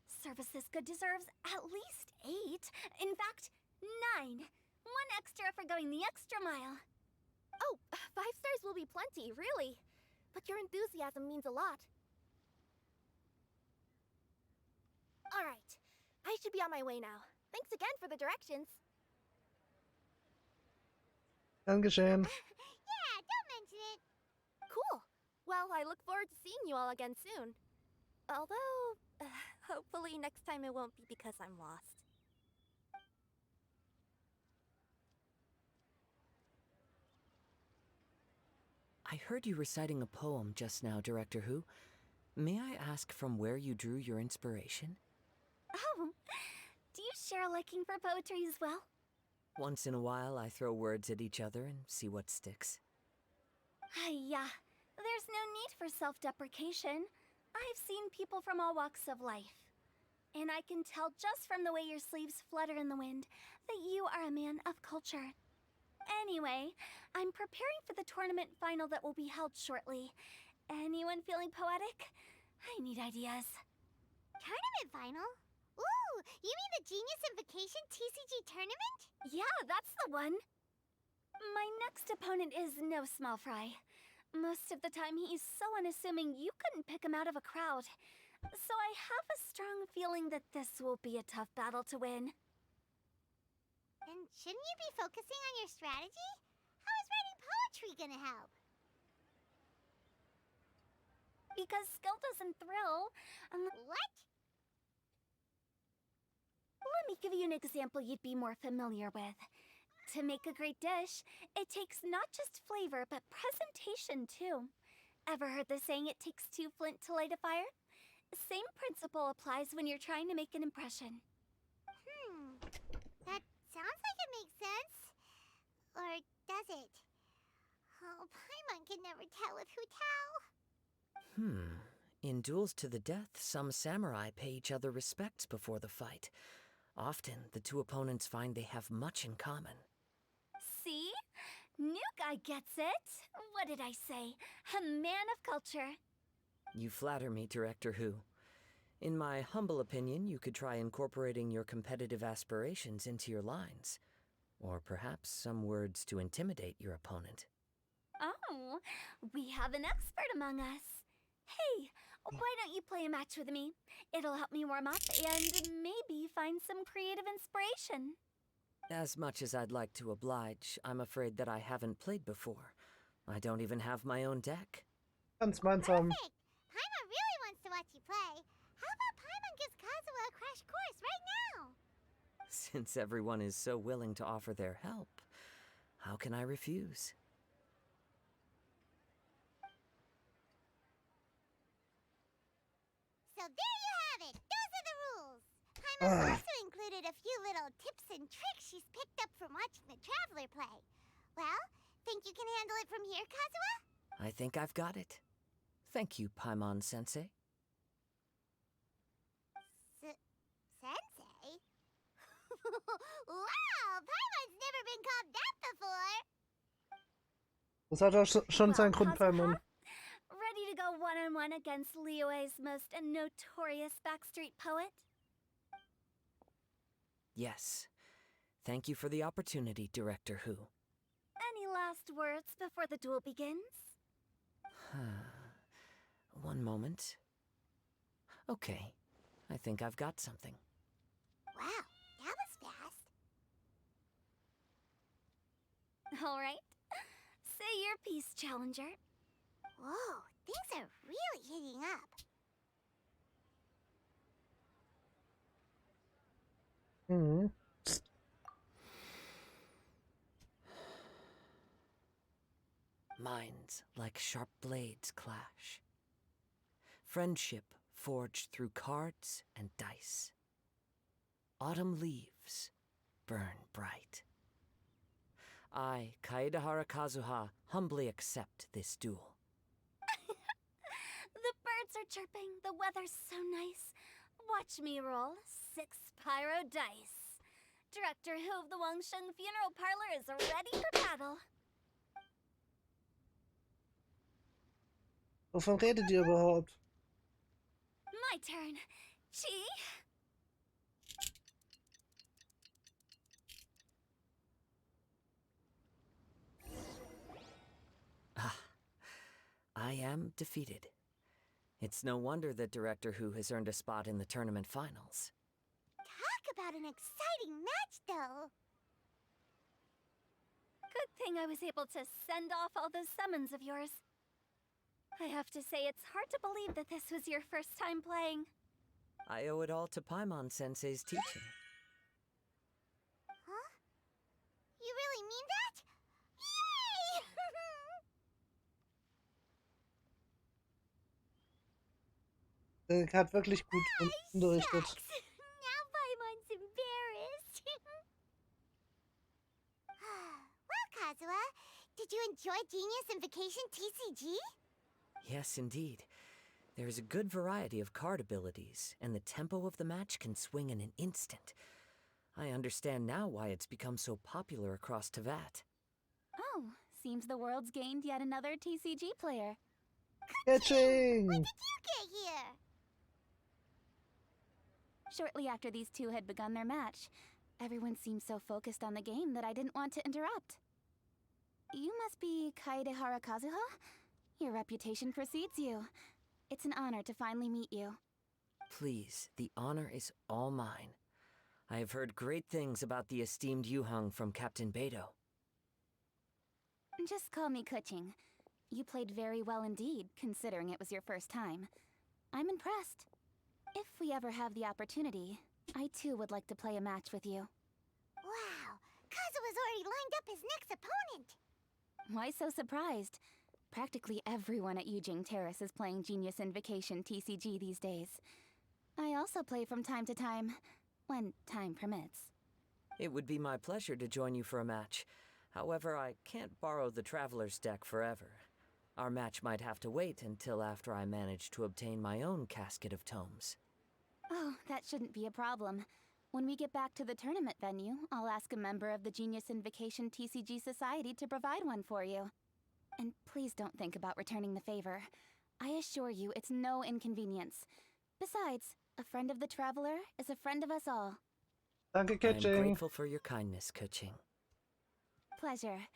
Service this good deserves at least 8. In fact, 9. 1 extra for going the extra mile. Oh, 5 stars will be plenty, really. But your enthusiasm means a lot. All right. I should be on my way now. Thanks again for the directions. Dankeschön. Yeah, don't mention it. Cool. Well, I look forward to seeing you all again soon. Although, hopefully next time it won't be because I'm lost. I heard you reciting a poem just now, Director Who. May I ask from where you drew your inspiration? Oh, do you share a liking for poetry as well? Once in a while, I throw words at each other and see what sticks. Yeah, there's no need for self-deprecation. I've seen people from all walks of life. And I can tell just from the way your sleeves flutter in the wind that you are a man of culture. Anyway, I'm preparing for the tournament final that will be held shortly. Anyone feeling poetic? I need ideas. Tournament final? Ooh, you mean the Genius Invocation TCG tournament? Yeah, that's the one. My next opponent is no small fry. Most of the time he's so unassuming you couldn't pick him out of a crowd. So I have a strong feeling that this will be a tough battle to win. And shouldn't you be focusing on your strategy? How is writing poetry gonna help? Because skill doesn't thrill. What? Let me give you an example you'd be more familiar with. To make a great dish, it takes not just flavor, but presentation too. Ever heard the saying, it takes 2 flint to light a fire? Same principle applies when you're trying to make an impression. That sounds like it makes sense. Or does it? Oh, Paimon can never tell with Hutao. In duels to the death, some samurai pay each other respects before the fight. Often, the two opponents find they have much in common. See? New guy gets it. What did I say? A man of culture. You flatter me, Director Who. In my humble opinion, you could try incorporating your competitive aspirations into your lines. Or perhaps some words to intimidate your opponent. Oh, we have an expert among us. Hey, why don't you play a match with me? It'll help me warm up and maybe find some creative inspiration. As much as I'd like to oblige, I'm afraid that I haven't played before. I don't even have my own deck. Ganz gemeinsam. Perfect! Paimon really wants to watch you play. How about Paimon gives crash course right now. Since everyone is so willing to offer their help, how can I refuse? So there you have it. Those are the rules. Paimon also included a few little tips and tricks she's picked up from watching the Traveler play. Well, think you can handle it from here, Kazuha? I think I've got it. Thank you, Paimon-sensei. Sensei? Wow, Paimon's never been called that before. Das hat auch schon seinen Grund, Paimon. Ready to go one-on-one against Liyue's most notorious backstreet poet? Yes. Thank you for the opportunity, Director Who. Any last words before the duel begins? One moment. Okay, I think I've got something. Wow, that was fast. All right. Say your piece, Challenger. Whoa, things are really heating up. Mhm. Minds like sharp blades clash. Friendship forged through cards and dice. Autumn leaves burn bright. I, Kaedehara Kazuha, humbly accept this duel. The birds are chirping, the weather's so nice. Watch me roll 6 pyro dice. Director Who of the Wangsheng Funeral Parlor is ready for battle. Wovon redet ihr überhaupt? My turn. Chi? I am defeated. It's no wonder that Director Who has earned a spot in the tournament finals. Talk about an exciting match, though. Good thing I was able to send off all those summons of yours. I have to say, it's hard to believe that this was your first time playing. I owe it all to Paimon-sensei's teaching. Huh? You really mean that? Yay! Hat wirklich gut unterrichtet. Now Paimon's embarrassed. Well, Kazuha, did you enjoy Genius Invocation TCG? Yes, indeed. There is a good variety of card abilities, and the tempo of the match can swing in an instant. I understand now why it's become so popular across Tevat. Oh, seems the world's gained yet another TCG player. Catching! When did you get here? Shortly after these two had begun their match, everyone seemed so focused on the game that I didn't want to interrupt. You must be Kaedehara Kazuha? Your reputation precedes you. It's an honor to finally meet you. Please, the honor is all mine. I have heard great things about the esteemed Yuhang from Captain Beidou. Just call me Kuching. You played very well indeed, considering it was your first time. I'm impressed. If we ever have the opportunity, I too would like to play a match with you. Wow, Kazuha's already lined up his next opponent. Why so surprised? Practically everyone at Yujing Terrace is playing Genius Invocation TCG these days. I also play from time to time, when time permits. It would be my pleasure to join you for a match. However, I can't borrow the Traveler's deck forever. Our match might have to wait until after I manage to obtain my own casket of tomes. Oh, that shouldn't be a problem. When we get back to the tournament venue, I'll ask a member of the Genius Invocation TCG Society to provide one for you. And please don't think about returning the favor. I assure you it's no inconvenience. Besides, a friend of the Traveler is a friend of us all. Danke, I'm Catching. grateful for your kindness, Kuching. Pleasure.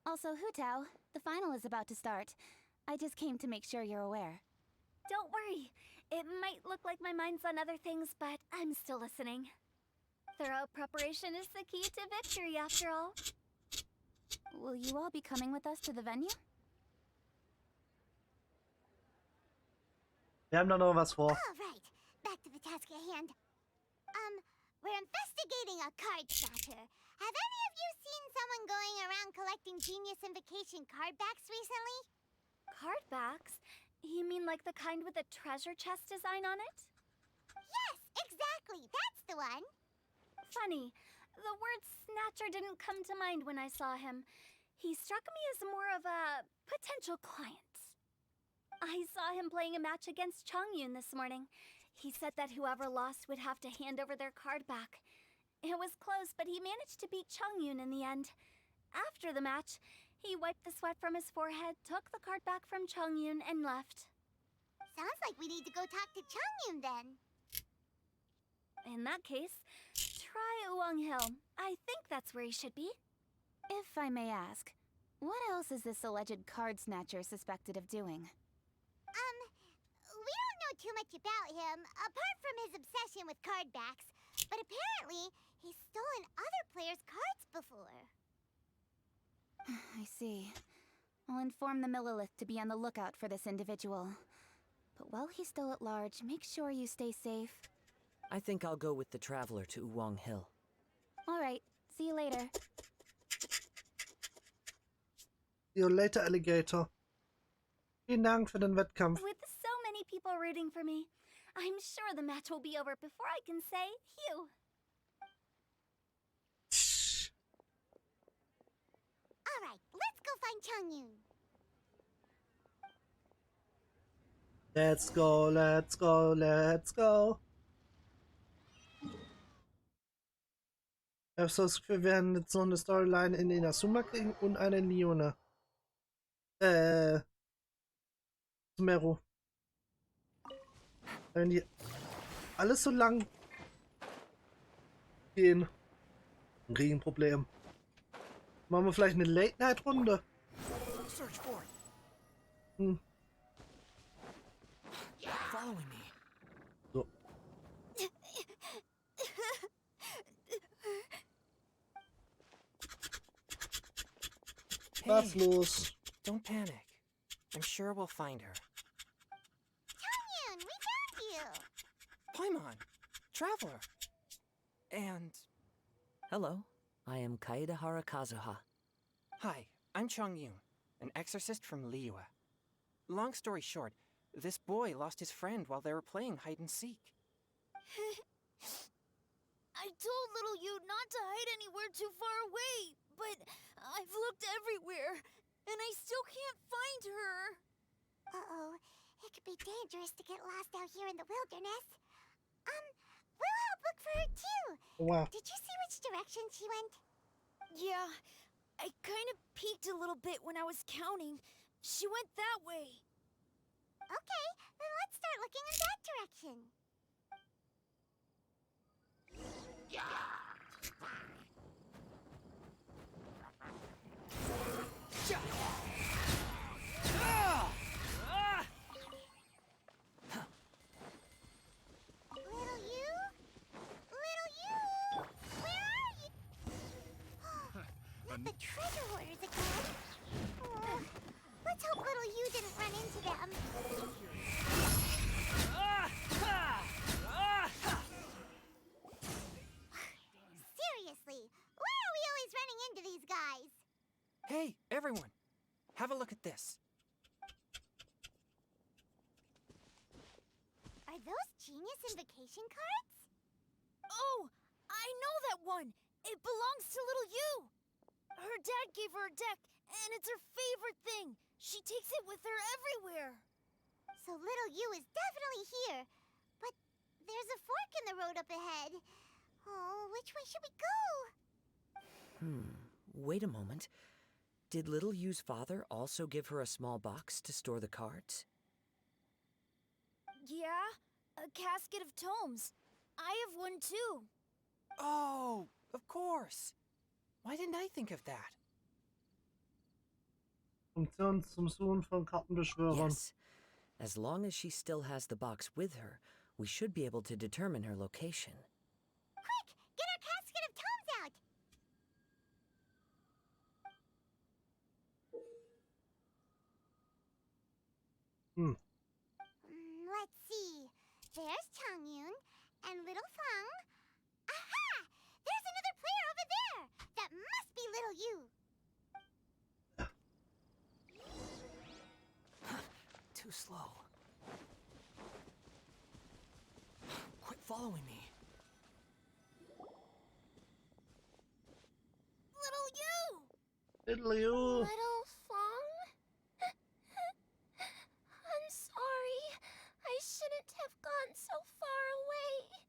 Also, Hutao, the final is about to start. I just came to make sure you're aware. Don't worry. It might look like my mind's on other things, but I'm still listening. Thorough preparation is the key to victory, after all. Will you all be coming with us to the venue? Wir haben da noch was vor. All right, back to the task at hand. We're investigating a card snatcher. Have any of you seen someone going around collecting Genius Invocation card backs recently? Card backs? You mean like the kind with the treasure chest design on it? Yes, exactly. That's the one. Funny. The word snatcher didn't come to mind when I saw him. He struck me as more of a potential client. I saw him playing a match against Chongyun this morning. He said that whoever lost would have to hand over their card back. It was close, but he managed to beat Chongyun in the end. After the match, he wiped the sweat from his forehead, took the card back from Chongyun, and left. Sounds like we need to go talk to Chongyun then. In that case, try Uwang Hill. I think that's where he should be. If I may ask, what else is this alleged card snatcher suspected of doing? We don't know too much about him, apart from his obsession with card backs. But apparently, he's stolen other players' cards before. I see. I'll inform the Millilith to be on the lookout for this individual. But while he's still at large, make sure you stay safe. I think I'll go with the Traveler to Uwang Hill. All right, see you later. See you later, Alligator. Vielen Dank für den Wettkampf. With so many people rooting for me, I'm sure the match will be over before I can say phew. All right, let's go find Chongyun. Let's go, let's go, let's go. Ich habe so das Gefühl, wir werden jetzt so eine Storyline in Inazuma kriegen und eine Lione. Meru. Wenn die alles so lang gehen, ein Riesenproblem. Machen wir vielleicht eine Late-Night-Runde? Hm. Following me. So. Was los? Don't panic. I'm sure we'll find her. Chongyun, we found you! Paimon! Traveler! And... Hello, I am Kaedahara Kazuha. Hi, I'm Chongyun, an exorcist from Liyue. Long story short, this boy lost his friend while they were playing hide-and-seek. I told little you not to hide anywhere too far away, but I've looked everywhere, and I still can't find her. Uh-oh, it could be dangerous to get lost out here in the wilderness. We'll help look for her too. Wow. Did you see which direction she went? Yeah, I kind of peeked a little bit when I was counting. She went that way. Okay, then let's start looking in that direction. Little you? Little you? Where are you? Not the treasure hoarders again. Oh, let's hope little you didn't run into them. Seriously, why are we always running into these guys? Hey, everyone! Have a look at this. Are those Genius Invocation cards? Oh, I know that one. It belongs to little you. Her dad gave her a deck, and it's her favorite thing. She takes it with her everywhere. So little you is definitely here. But there's a fork in the road up ahead. Oh, which way should we go? Wait a moment. Did Little Yu's father also give her a small box to store the cards? Yeah, a casket of tomes. I have one too. Oh, of course. Why didn't I think of that? Funktion zum Suchen von Kartenbeschwörern. Yes. As long as she still has the box with her, we should be able to determine her location. Quick, get our casket of tomes out. Let's see. There's Chongyun and little Feng. following me. Little you! Little you. Little Fong? I'm sorry. I shouldn't have gone so far away.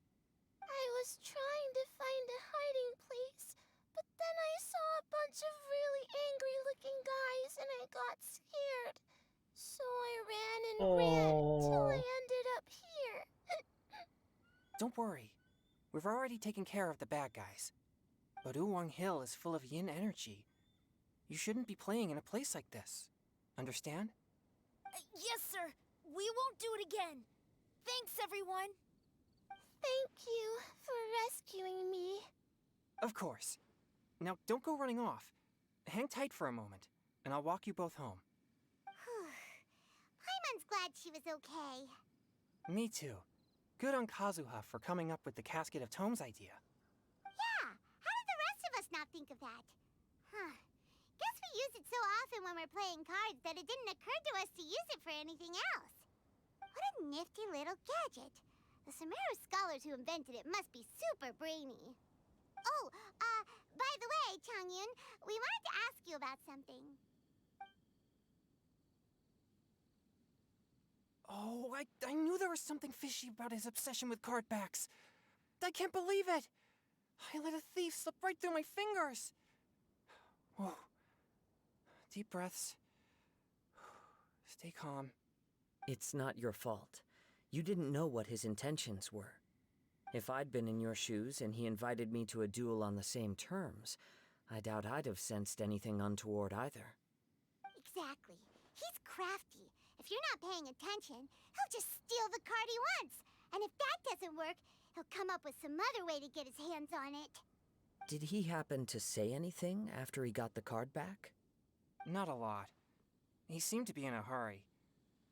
I was trying to find a hiding place, but then I saw a bunch of really angry-looking guys and I got scared. So I ran and ran till I ended up here. Don't worry. We've already taken care of the bad guys. But Uwang Hill is full of yin energy. You shouldn't be playing in a place like this. Understand? Yes, sir. We won't do it again. Thanks, everyone. Thank you for rescuing me. Of course. Now, don't go running off. Hang tight for a moment, and I'll walk you both home. Paimon's glad she was okay. Me too. Good on Kazuha for coming up with the Casket of Tomes idea. Yeah, how did the rest of us not think of that? Huh. Guess we use it so often when we're playing cards that it didn't occur to us to use it for anything else. What a nifty little gadget. The Sumeru scholars who invented it must be super brainy. Oh, by the way, Changyun, we wanted to ask you about something. Oh, I knew there was something fishy about his obsession with card backs. I can't believe it! I let a thief slip right through my fingers. Whoa. Deep breaths. Stay calm. It's not your fault. You didn't know what his intentions were. If I'd been in your shoes and he invited me to a duel on the same terms, I doubt I'd have sensed anything untoward either. Exactly. He's crafty. If you're not paying attention, he'll just steal the card he wants. And if that doesn't work, he'll come up with some other way to get his hands on it. Did he happen to say anything after he got the card back? Not a lot. He seemed to be in a hurry.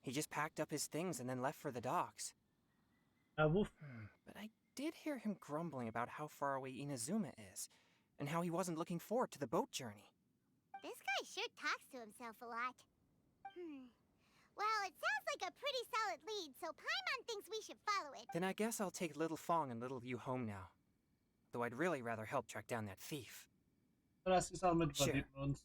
He just packed up his things and then left for the docks. Woof. But I did hear him grumbling about how far away Inazuma is, and how he wasn't looking forward to the boat journey. This guy sure talks to himself a lot. Well, it sounds like a pretty solid lead, so Paimon thinks we should follow it. Then I guess I'll take Little Fong and Little You home now. Though I'd really rather help track down that thief. Das ist auch mit Sure. überleben uns.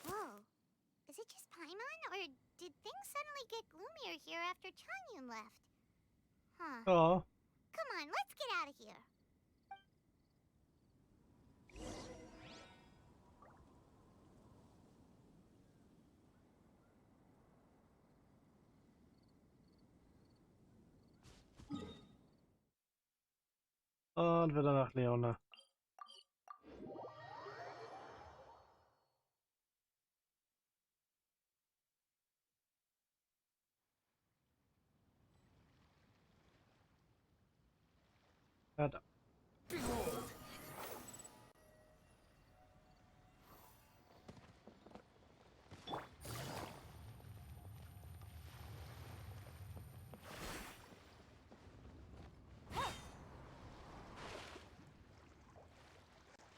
Whoa. Is it just Paimon, or did things suddenly get gloomier here after Changyun left? Huh. Ja. Come on, let's get out of here. Und wieder nach Leona. Ja, da.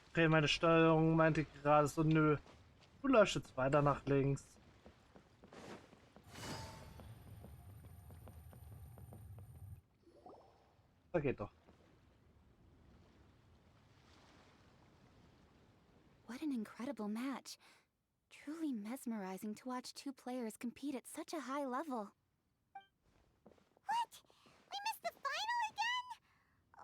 Okay, meine Steuerung meinte gerade so, nö, du läufst jetzt weiter nach links. Da geht doch. What an incredible match. Truly mesmerizing to watch two players compete at such a high level. What? We missed the final again?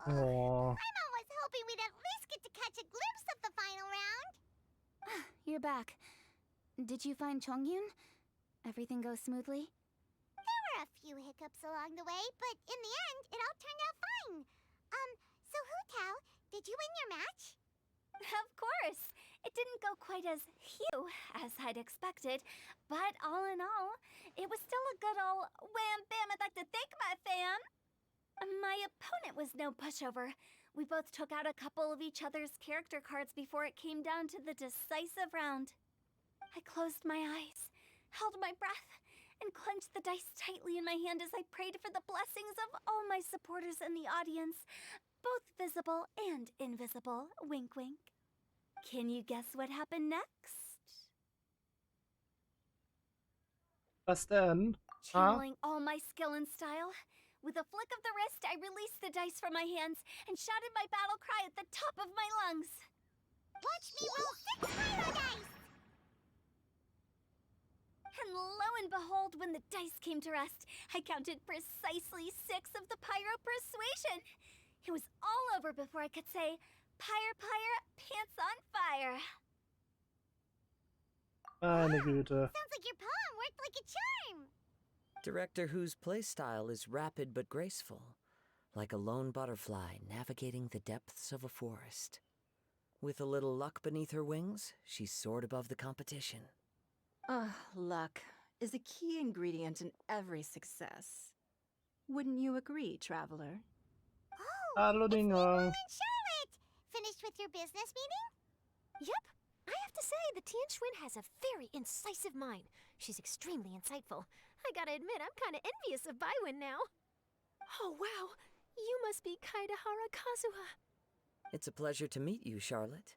Oh. Paimon was hoping we'd at least get to catch a glimpse of the final round. You're back. Did you find Chongyun? Everything go smoothly? There were a few hiccups along the way, but in the end, it all turned out fine. So Hu Tao, did you win your match? Of course. It didn't go quite as huge as I'd expected, but all in all, it was still a good old wham bam I'd like to thank my fam. My opponent was no pushover. We both took out a couple of each other's character cards before it came down to the decisive round. I closed my eyes, held my breath, and clenched the dice tightly in my hand as I prayed for the blessings of all my supporters in the audience, both visible and invisible. Wink, wink. Can you guess what happened next? Was denn? Channeling all my skill and style. With a flick of the wrist, I released the dice from my hands and shouted my battle cry at the top of my lungs. Watch me roll 6 pyro dice! And lo and behold, when the dice came to rest, I counted precisely 6 of the pyro persuasion. It was all over before I could say, Pyre, pyre, pants on fire. Meine Güte. Sounds like your poem worked like a charm! Director Who's playstyle is rapid but graceful, like a lone butterfly navigating the depths of a forest. With a little luck beneath her wings, she soared above the competition. Luck is a key ingredient in every success. Wouldn't you agree, traveler? Oh, Hallo it's me, Dinger. Mom and Charlotte! Finished with your business meeting? Yep. I have to say, the Tianquan has a very incisive mind. She's extremely insightful. I gotta admit, I'm kinda envious of Baiwen now. Oh, wow. You must be Kaidahara Kazuha. It's a pleasure to meet you, Charlotte.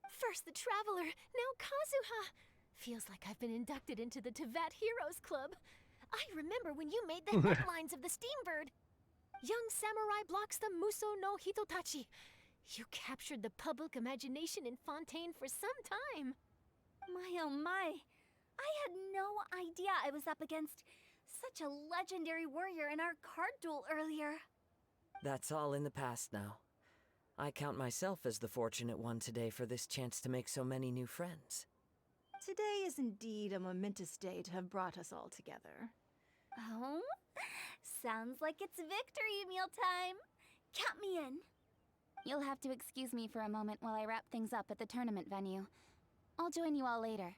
First the Traveler, now Kazuha. Feels like I've been inducted into the Tevat Heroes Club. I remember when you made the headlines of the Steambird. Young samurai blocks the Muso no Hitotachi. You captured the public imagination in Fontaine for some time. My oh my. I had no idea I was up against such a legendary warrior in our card duel earlier. That's all in the past now. I count myself as the fortunate one today for this chance to make so many new friends. Today is indeed a momentous day to have brought us all together. Oh? Sounds like it's victory meal time. Count me in. You'll have to excuse me for a moment while I wrap things up at the tournament venue. I'll join you all later.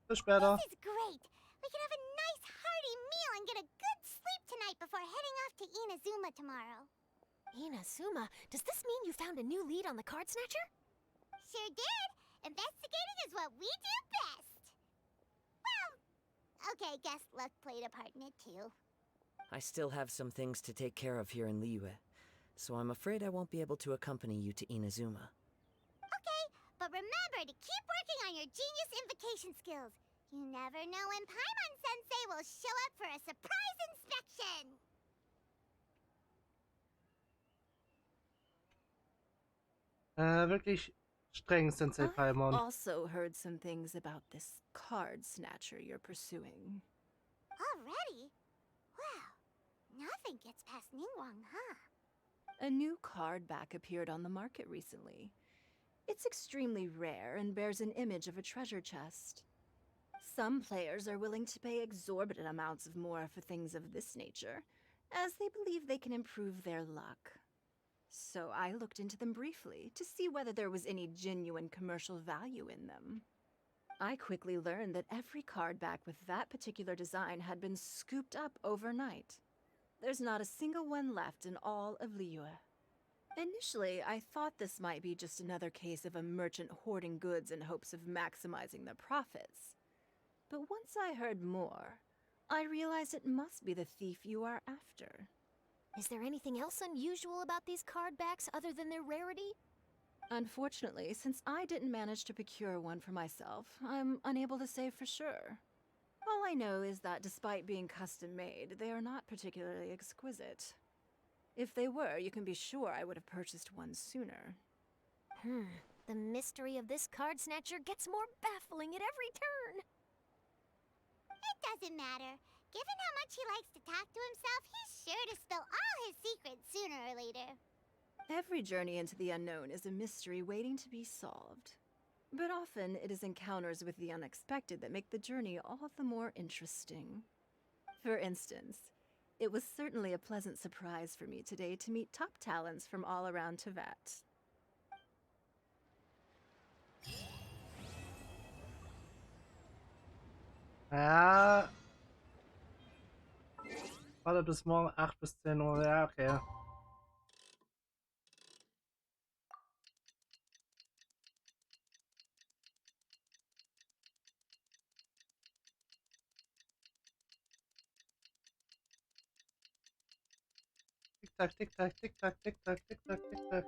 Bis später. This is great! We can have a nice hearty meal and get a good sleep tonight before heading off to Inazuma tomorrow. Inazuma, does this mean you found a new lead on the Card Snatcher? Sure did! Investigating is what we do best! Well, okay, guess luck played a part in it too. I still have some things to take care of here in Liyue, so I'm afraid I won't be able to accompany you to Inazuma. Okay, but remember to keep working on your genius invocation skills. You never know when Paimon-sensei will show up for a surprise inspection! Wirklich streng, Sensei Paimon. Also heard some things about this Card Snatcher you're pursuing. Already? Wow, nothing gets past Ningguang, huh? A new card back appeared on the market recently. It's extremely rare and bears an image of a treasure chest. Some players are willing to pay exorbitant amounts of more for things of this nature, as they believe they can improve their luck. So I looked into them briefly to see whether there was any genuine commercial value in them. I quickly learned that every card back with that particular design had been scooped up overnight. There's not a single one left in all of Liyue. Initially, I thought this might be just another case of a merchant hoarding goods in hopes of maximizing their profits. But once I heard more, I realized it must be the thief you are after. Is there anything else unusual about these card backs other than their rarity? Unfortunately, since I didn't manage to procure one for myself, I'm unable to say for sure. All I know is that despite being custom-made, they are not particularly exquisite. If they were, you can be sure I would have purchased one sooner. The mystery of this Card Snatcher gets more baffling at every turn. It doesn't matter. Given how much he likes to talk to himself, he's sure to spill all his secrets sooner or later. Every journey into the unknown is a mystery waiting to be solved. But often it is encounters with the unexpected that make the journey all the more interesting. For instance, it was certainly a pleasant surprise for me today to meet top talents from all around Tevat. Ja. Warte bis morgen 8 bis 10 Uhr. Ja, okay. Tick-Tack, Tick-Tack, Tick-Tack, Tick-Tack, Tick-Tack, Tick-Tack.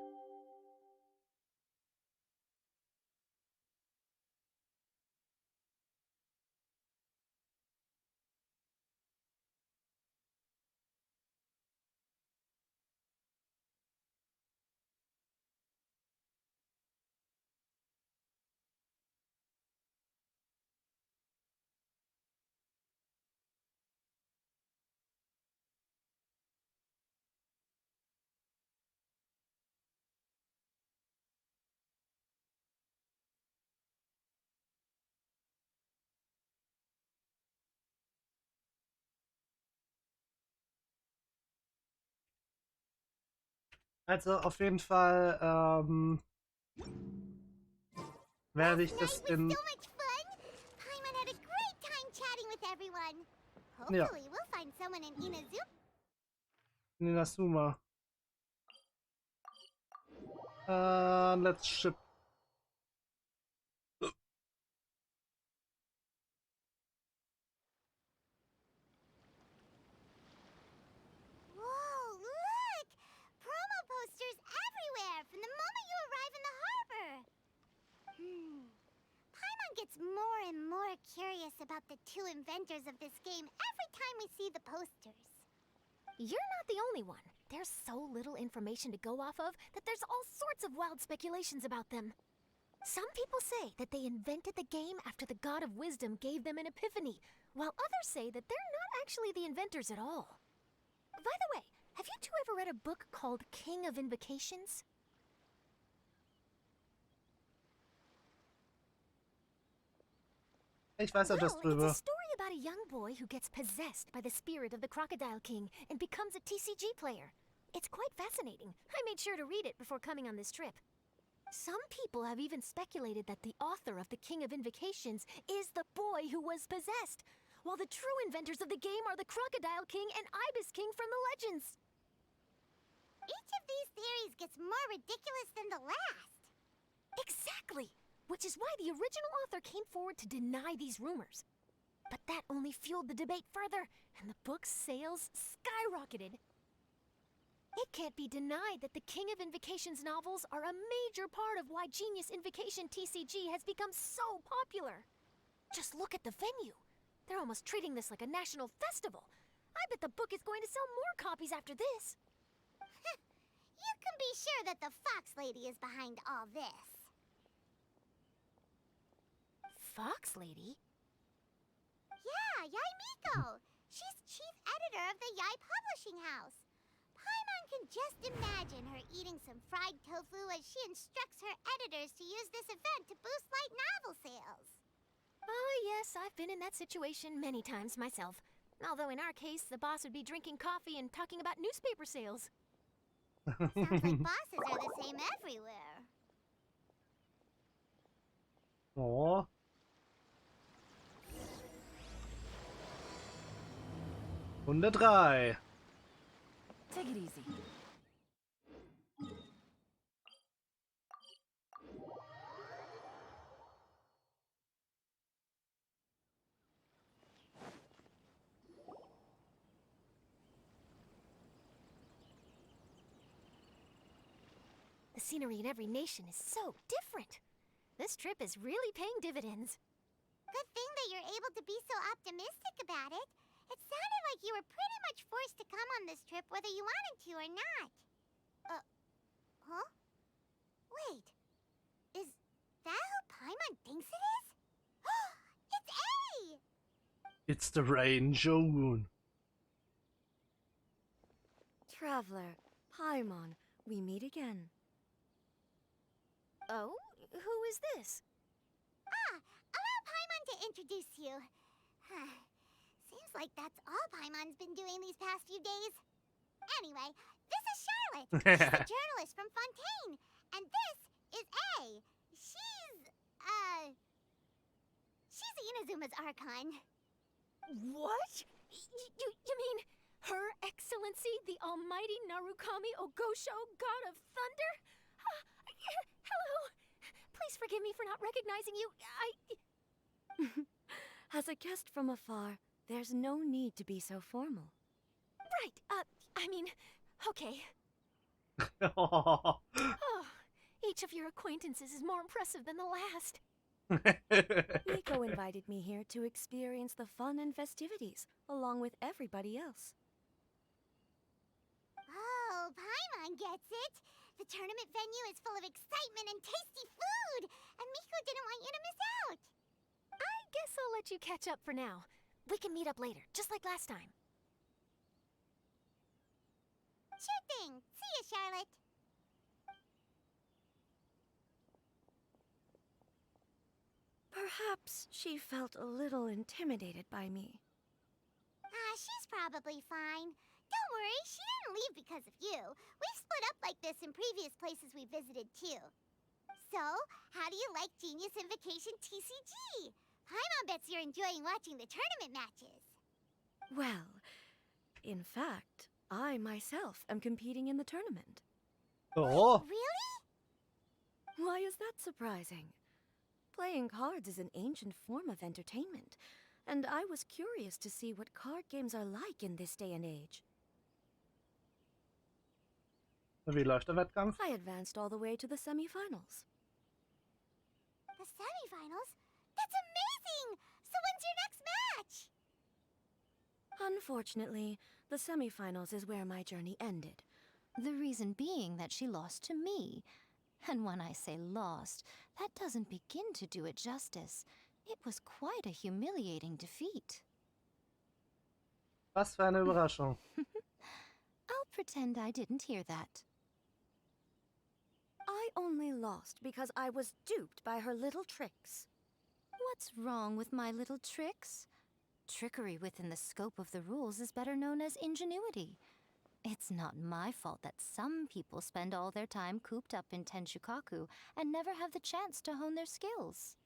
Also auf jeden Fall werde ich das in... So much fun! Paimon had a great time chatting with everyone. Ja, Hopefully we'll find someone in Inazuma. Inazuma. Let's ship. Whoa, look! Promo posters everywhere from the moment you arrive in the harbor. Paimon gets more and more curious about the two inventors of this game every time we see the posters. You're not the only one. There's so little information to go off of that there's all sorts of wild speculations about them. Some people say that they invented the game after the God of Wisdom gave them an epiphany, while others say that they're not actually the inventors at all. By the way, have you two ever read a book called King of Invocations? Ich weiß etwas drüber. It's a story about a young boy who gets possessed by the spirit of the Crocodile King and becomes a TCG player. It's quite fascinating. I made sure to read it before coming on this trip. Some people have even speculated that the author of the King of Invocations is the boy who was possessed, while the true inventors of the game are the Crocodile King and Ibis King from the legends. Each of these theories gets more ridiculous than the last. Exactly! Which is why the original author came forward to deny these rumors. But that only fueled the debate further, and the book's sales skyrocketed. It can't be denied that the King of Invocations novels are a major part of why Genius Invocation TCG has become so popular. Just look at the venue. They're almost treating this like a national festival. I bet the book is going to sell more copies after this. You can be sure that the Fox Lady is behind all this. Fox Lady? Yeah, Yai Miko. She's chief editor of the Yai Publishing House. Paimon can just imagine her eating some fried tofu as she instructs her editors to use this event to boost light novel sales. Oh, yes, I've been in that situation many times myself. Although in our case, the boss would be drinking coffee and talking about newspaper sales. Sounds like bosses are the same everywhere. Oh. Runde 3. Take it easy. The scenery in every nation is so different. This trip is really paying dividends. Good thing that you're able to be so optimistic about it. It sounded like you were pretty much forced to come on this trip whether you wanted to or not. Huh? Wait. Is that who Paimon thinks it is? It's A! It's the Rain Shogun. Traveler, Paimon, we meet again. Oh? Who is this? Allow Paimon to introduce you. Seems like that's all Paimon's been doing these past few days. Anyway, this is Charlotte. She's a journalist from Fontaine. And this is A. She's Inazuma's Archon. What? You mean Her Excellency, the Almighty Narukami Ogosho, God of Thunder? Hello. Please forgive me for not recognizing you. As a guest from afar, there's no need to be so formal. Right, okay. Oh, each of your acquaintances is more impressive than the last. Miko invited me here to experience the fun and festivities, along with everybody else. Oh, Paimon gets it. The tournament venue is full of excitement and tasty food, and Miko didn't want you to miss out. I guess I'll let you catch up for now. We can meet up later, just like last time. Sure thing. See you, Charlotte. Perhaps she felt a little intimidated by me. She's probably fine. Don't worry, she didn't leave because of you. We've split up like this in previous places we visited too. So, how do you like Genius Invocation TCG? Paimon bets you're enjoying watching the tournament matches. Well, in fact, I myself am competing in the tournament. Oh. Really? Why is that surprising? Playing cards is an ancient form of entertainment, and I was curious to see what card games are like in this day and age. Wie läuft der Wettkampf? I advanced all the way to the semifinals. The semifinals? That's amazing! So when's your next match? Unfortunately, the semifinals is where my journey ended. The reason being that she lost to me. And when I say lost, that doesn't begin to do it justice. It was quite a humiliating defeat. Was für eine Überraschung. I'll pretend I didn't hear that. I only lost because I was duped by her little tricks. What's wrong with my little tricks? Trickery within the scope of the rules is better known as ingenuity. It's not my fault that some people spend all their time cooped up in Tenshukaku and never have the chance to hone their skills.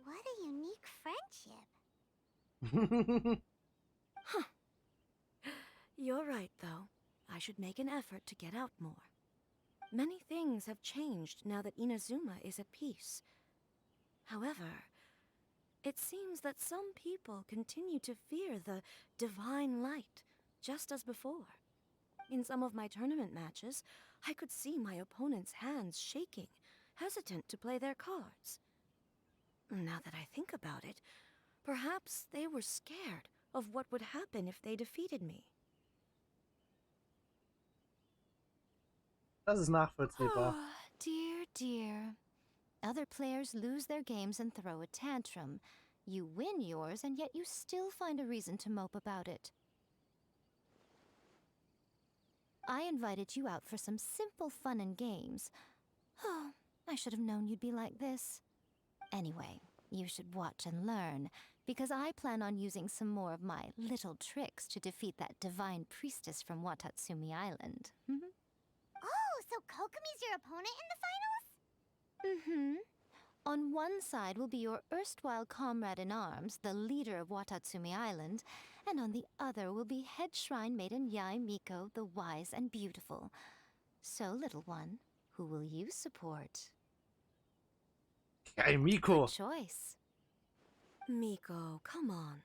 What a unique friendship. Huh. You're right, though. I should make an effort to get out more. Many things have changed now that Inazuma is at peace. However, it seems that some people continue to fear the divine light, just as before. In some of my tournament matches, I could see my opponent's hands shaking, hesitant to play their cards. Now that I think about it, perhaps they were scared of what would happen if they defeated me. Das ist nachvollziehbar. Oh, dear, dear. Other players lose their games and throw a tantrum. You win yours, and yet you still find a reason to mope about it. I invited you out for some simple fun and games. Oh, I should have known you'd be like this. Anyway, you should watch and learn, because I plan on using some more of my little tricks to defeat that divine priestess from Watatsumi Island. Oh, so Kokomi's your opponent in the finals? Mm-hmm. On one side will be your erstwhile comrade in arms, the leader of Watatsumi Island, and on the other will be head shrine maiden Yae Miko, the wise and beautiful. So, little one, who will you support? Hey, Miko. Good choice. Miko, come on.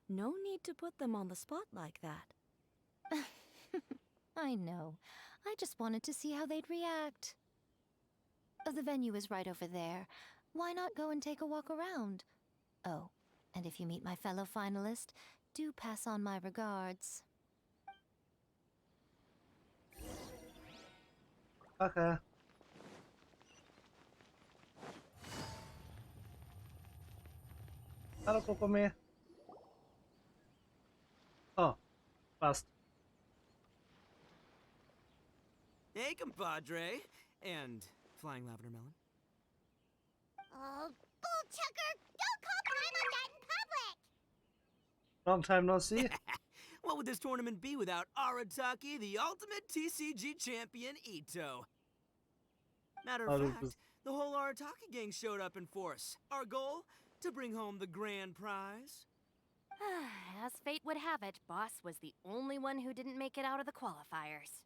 No need to put them on the spot like that. I know. I just wanted to see how they'd react. The venue is right over there. Why not go and take a walk around? Oh, and if you meet my fellow finalist, do pass on my regards. Okay. Hallo, Kokome. Oh, passt. Hey, compadre. And flying lavender melon. Oh, bullchucker! Don't call Paimon that in public! Long time no see. What would this tournament be without Arataki, the ultimate TCG champion, Ito? Matter of fact, the whole Arataki gang showed up in force. Our goal? To bring home the grand prize. As fate would have it, Boss was the only one who didn't make it out of the qualifiers.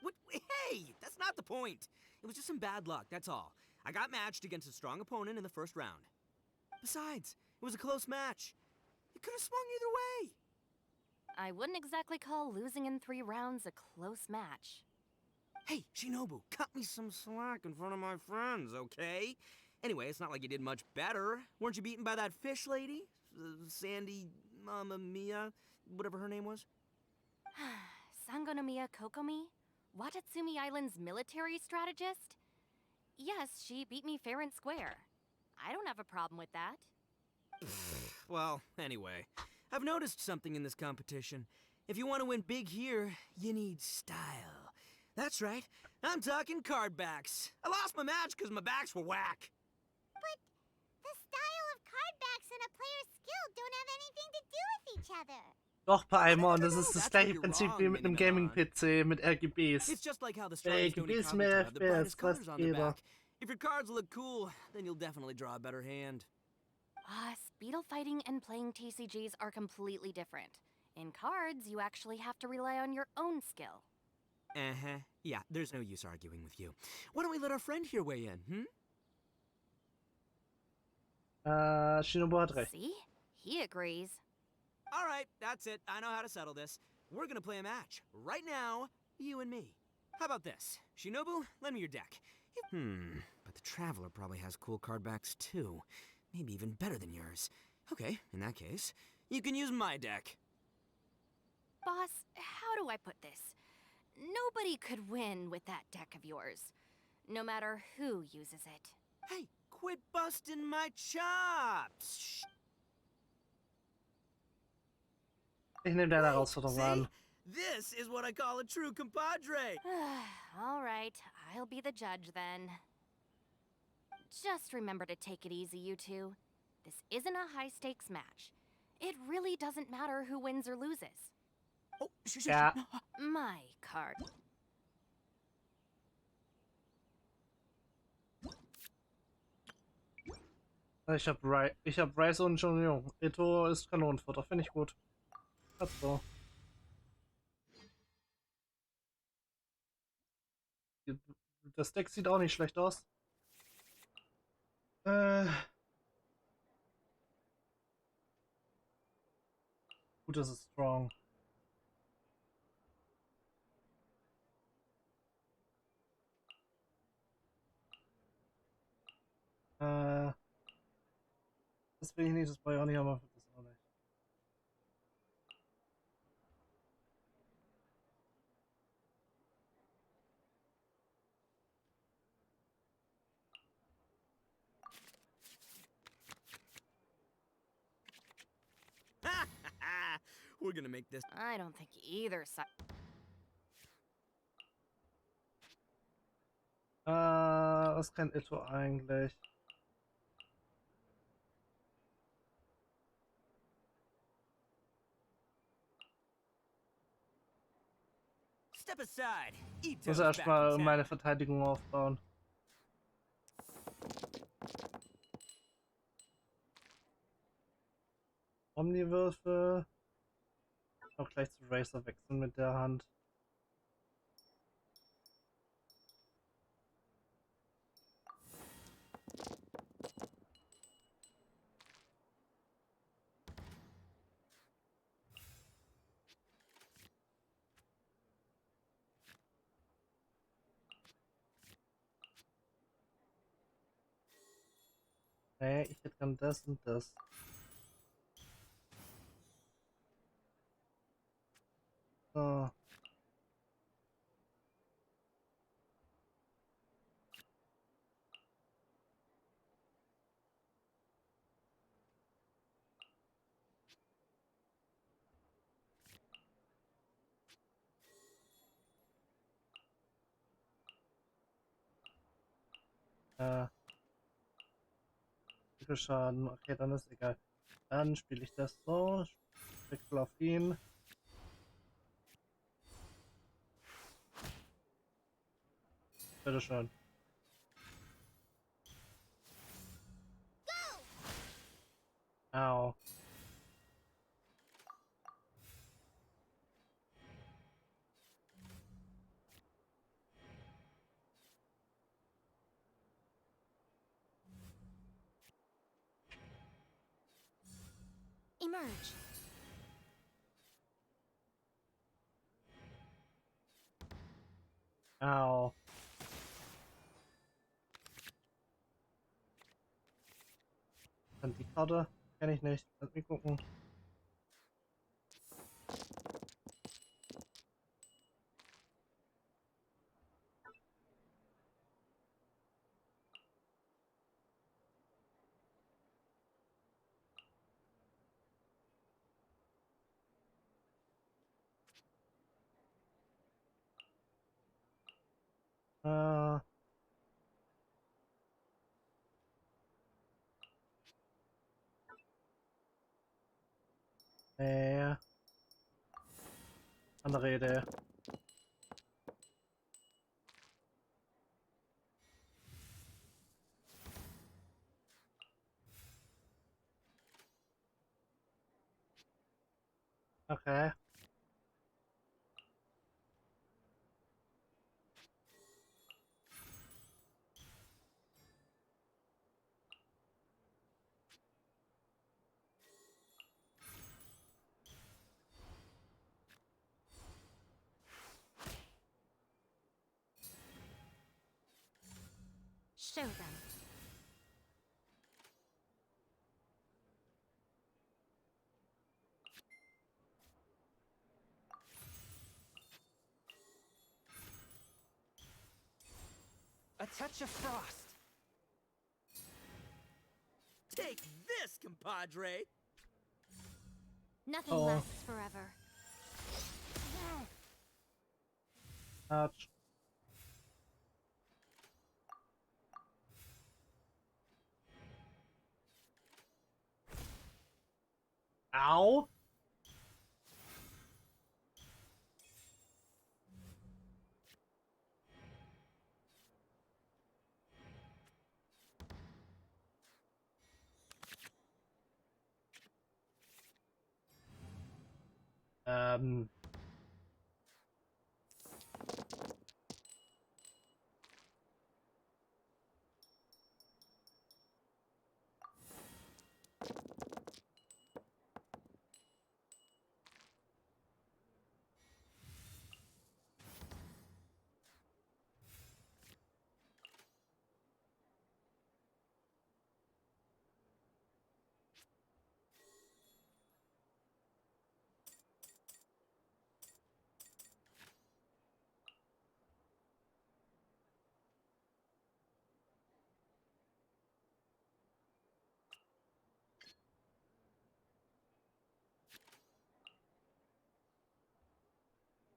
What? Hey, that's not the point. It was just some bad luck, that's all. I got matched against a strong opponent in the first round. Besides, it was a close match. It could have swung either way. I wouldn't exactly call losing in 3 rounds a close match. Hey, Shinobu, cut me some slack in front of my friends, okay? Anyway, it's not like you did much better. Weren't you beaten by that fish lady? Sandy Mamma Mia, whatever her name was? Sangonomiya Kokomi? Watatsumi Island's military strategist? Yes, she beat me fair and square. I don't have a problem with that. Well, anyway, I've noticed something in this competition. If you want to win big here, you need style. That's right, I'm talking card backs. I lost my match because my backs were whack. But the style of card backs and a player's skill don't have anything to do with each other. Doch, Paimon, das ist das gleiche Prinzip wie mit einem Gaming-PC mit RGBs. It's just like how the Mehr strongest Oni RGBs, Kabuto mehr have the FPS, brightest weiß colors on their jeder. back. If your cards look cool, then you'll definitely draw a better hand. Speedle fighting and playing TCGs are completely different. In cards, you actually have to rely on your own skill. Uh-huh. Yeah, there's no use arguing with you. Why don't we let our friend here weigh in, Shinobu hat recht. See? He agrees. All right, that's it. I know how to settle this. We're gonna play a match. Right now, you and me. How about this? Shinobu, lend me your deck. But the Traveler probably has cool card backs too. Maybe even better than yours. Okay, in that case, you can use my deck. Boss, how do I put this? Nobody could win with that deck of yours, no matter who uses it. Hey, quit busting my chops! Shh. Ich nehme deine Herausforderung an. This is what I call a true compadre. All right, I'll be the judge then. Just remember to take it easy, you two. This isn't a high-stakes match. It really doesn't matter who wins or loses. Oh, Ja. My card. Ich hab Rice und Junior. Eto ist Kanonenfutter, finde ich gut. Passt so. Das Deck sieht auch nicht schlecht aus. Gut, das ist strong. Das will ich nicht, das brauche ich auch nicht, aber das auch nicht. We're gonna make this. I don't think either side. Was kann Eto eigentlich? Step aside. Ich muss erstmal meine Verteidigung aufbauen. Omniwürfel. Auch gleich zu Racer wechseln mit der Hand. Nee, ich hätte gern das und das. So. Wie viel Schaden? Okay, dann ist egal. Dann spiele ich das so. Wechsel auf ihn. Bitteschön. Au. Emerge. Au. Dann die Karte. Kenne ich nicht. Lass mich gucken. Ja. Andere Idee. Okay. Show them. A touch of frost. Take this, compadre. Nothing Oh. lasts forever. Ouch. Ow. Ähm.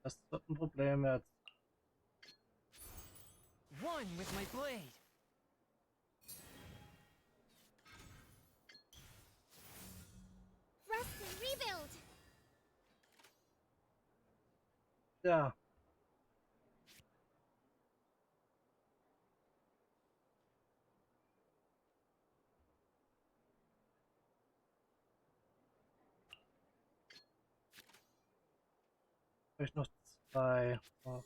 Das wird ein Problem jetzt. One with my blade. Rest and rebuild. Ja. Vielleicht noch 2. Oh.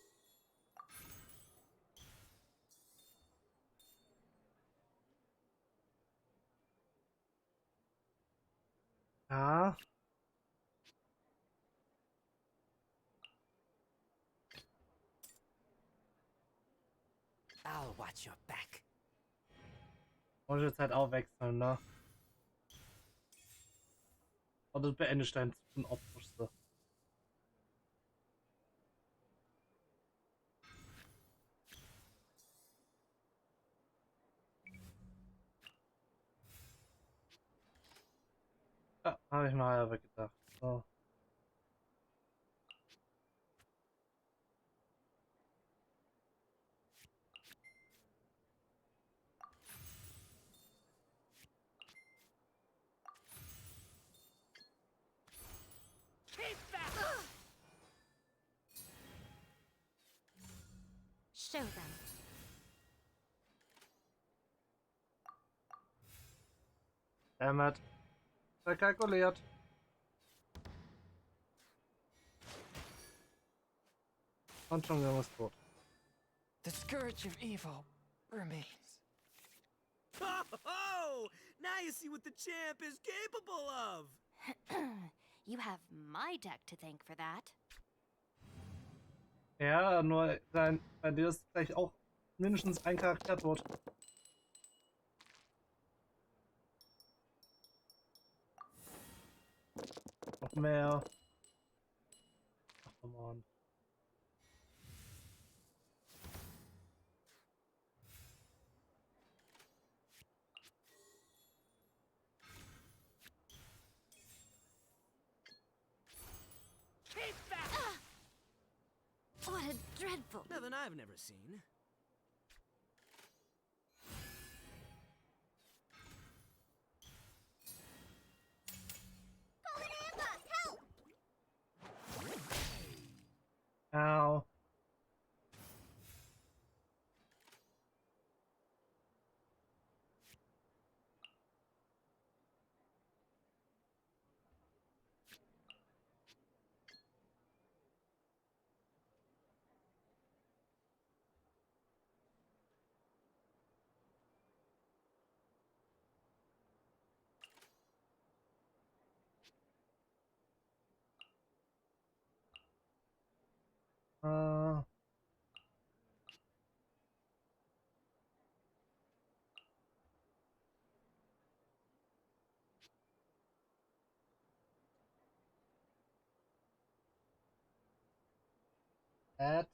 Ja. I'll watch your back. Muss ich jetzt halt auch wechseln, ne? Oder beende ich dein Opferste. Ja, habe ich mal aber gedacht. So. Show them. Damit. Verkalkuliert. Und schon sind wir tot. The scourge of evil remains. Oh, now you see what the champ is capable of. You have my deck to thank for that. Ja, nur bei dir ist gleich auch mindestens ein Charakter tot. Noch mehr. Ach, come on. What a dreadful... Nothing I've never seen. Äh, Add.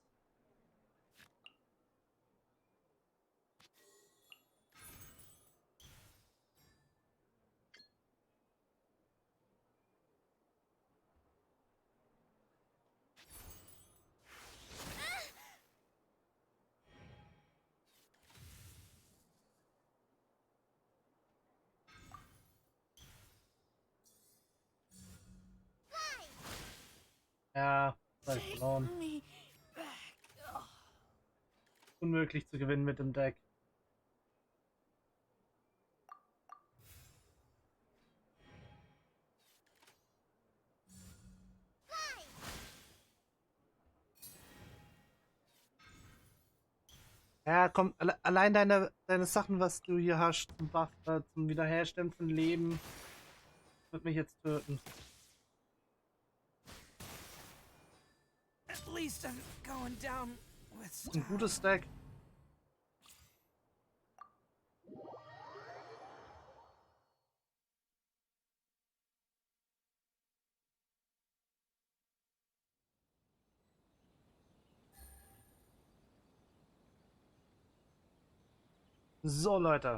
Ja, das ist verloren. Unmöglich zu gewinnen mit dem Deck. Ja, komm, allein deine Sachen, was du hier hast, zum Buff, zum Wiederherstellen von Leben, wird mich jetzt töten. At least I'm going down with Ein style. gutes Deck. So, Leute.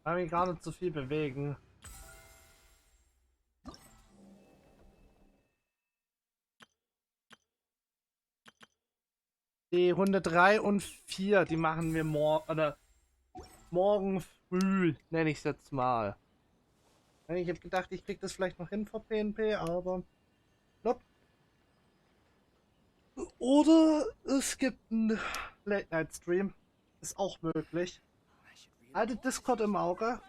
Kann mich gar nicht so viel bewegen. Die Runde 3 und 4, die machen wir morgen früh, nenne ich es jetzt mal. Ich habe gedacht, ich krieg das vielleicht noch hin vor PNP, aber nope. Oder es gibt einen Late-Night-Stream. Ist auch möglich. Haltet Discord im Auge.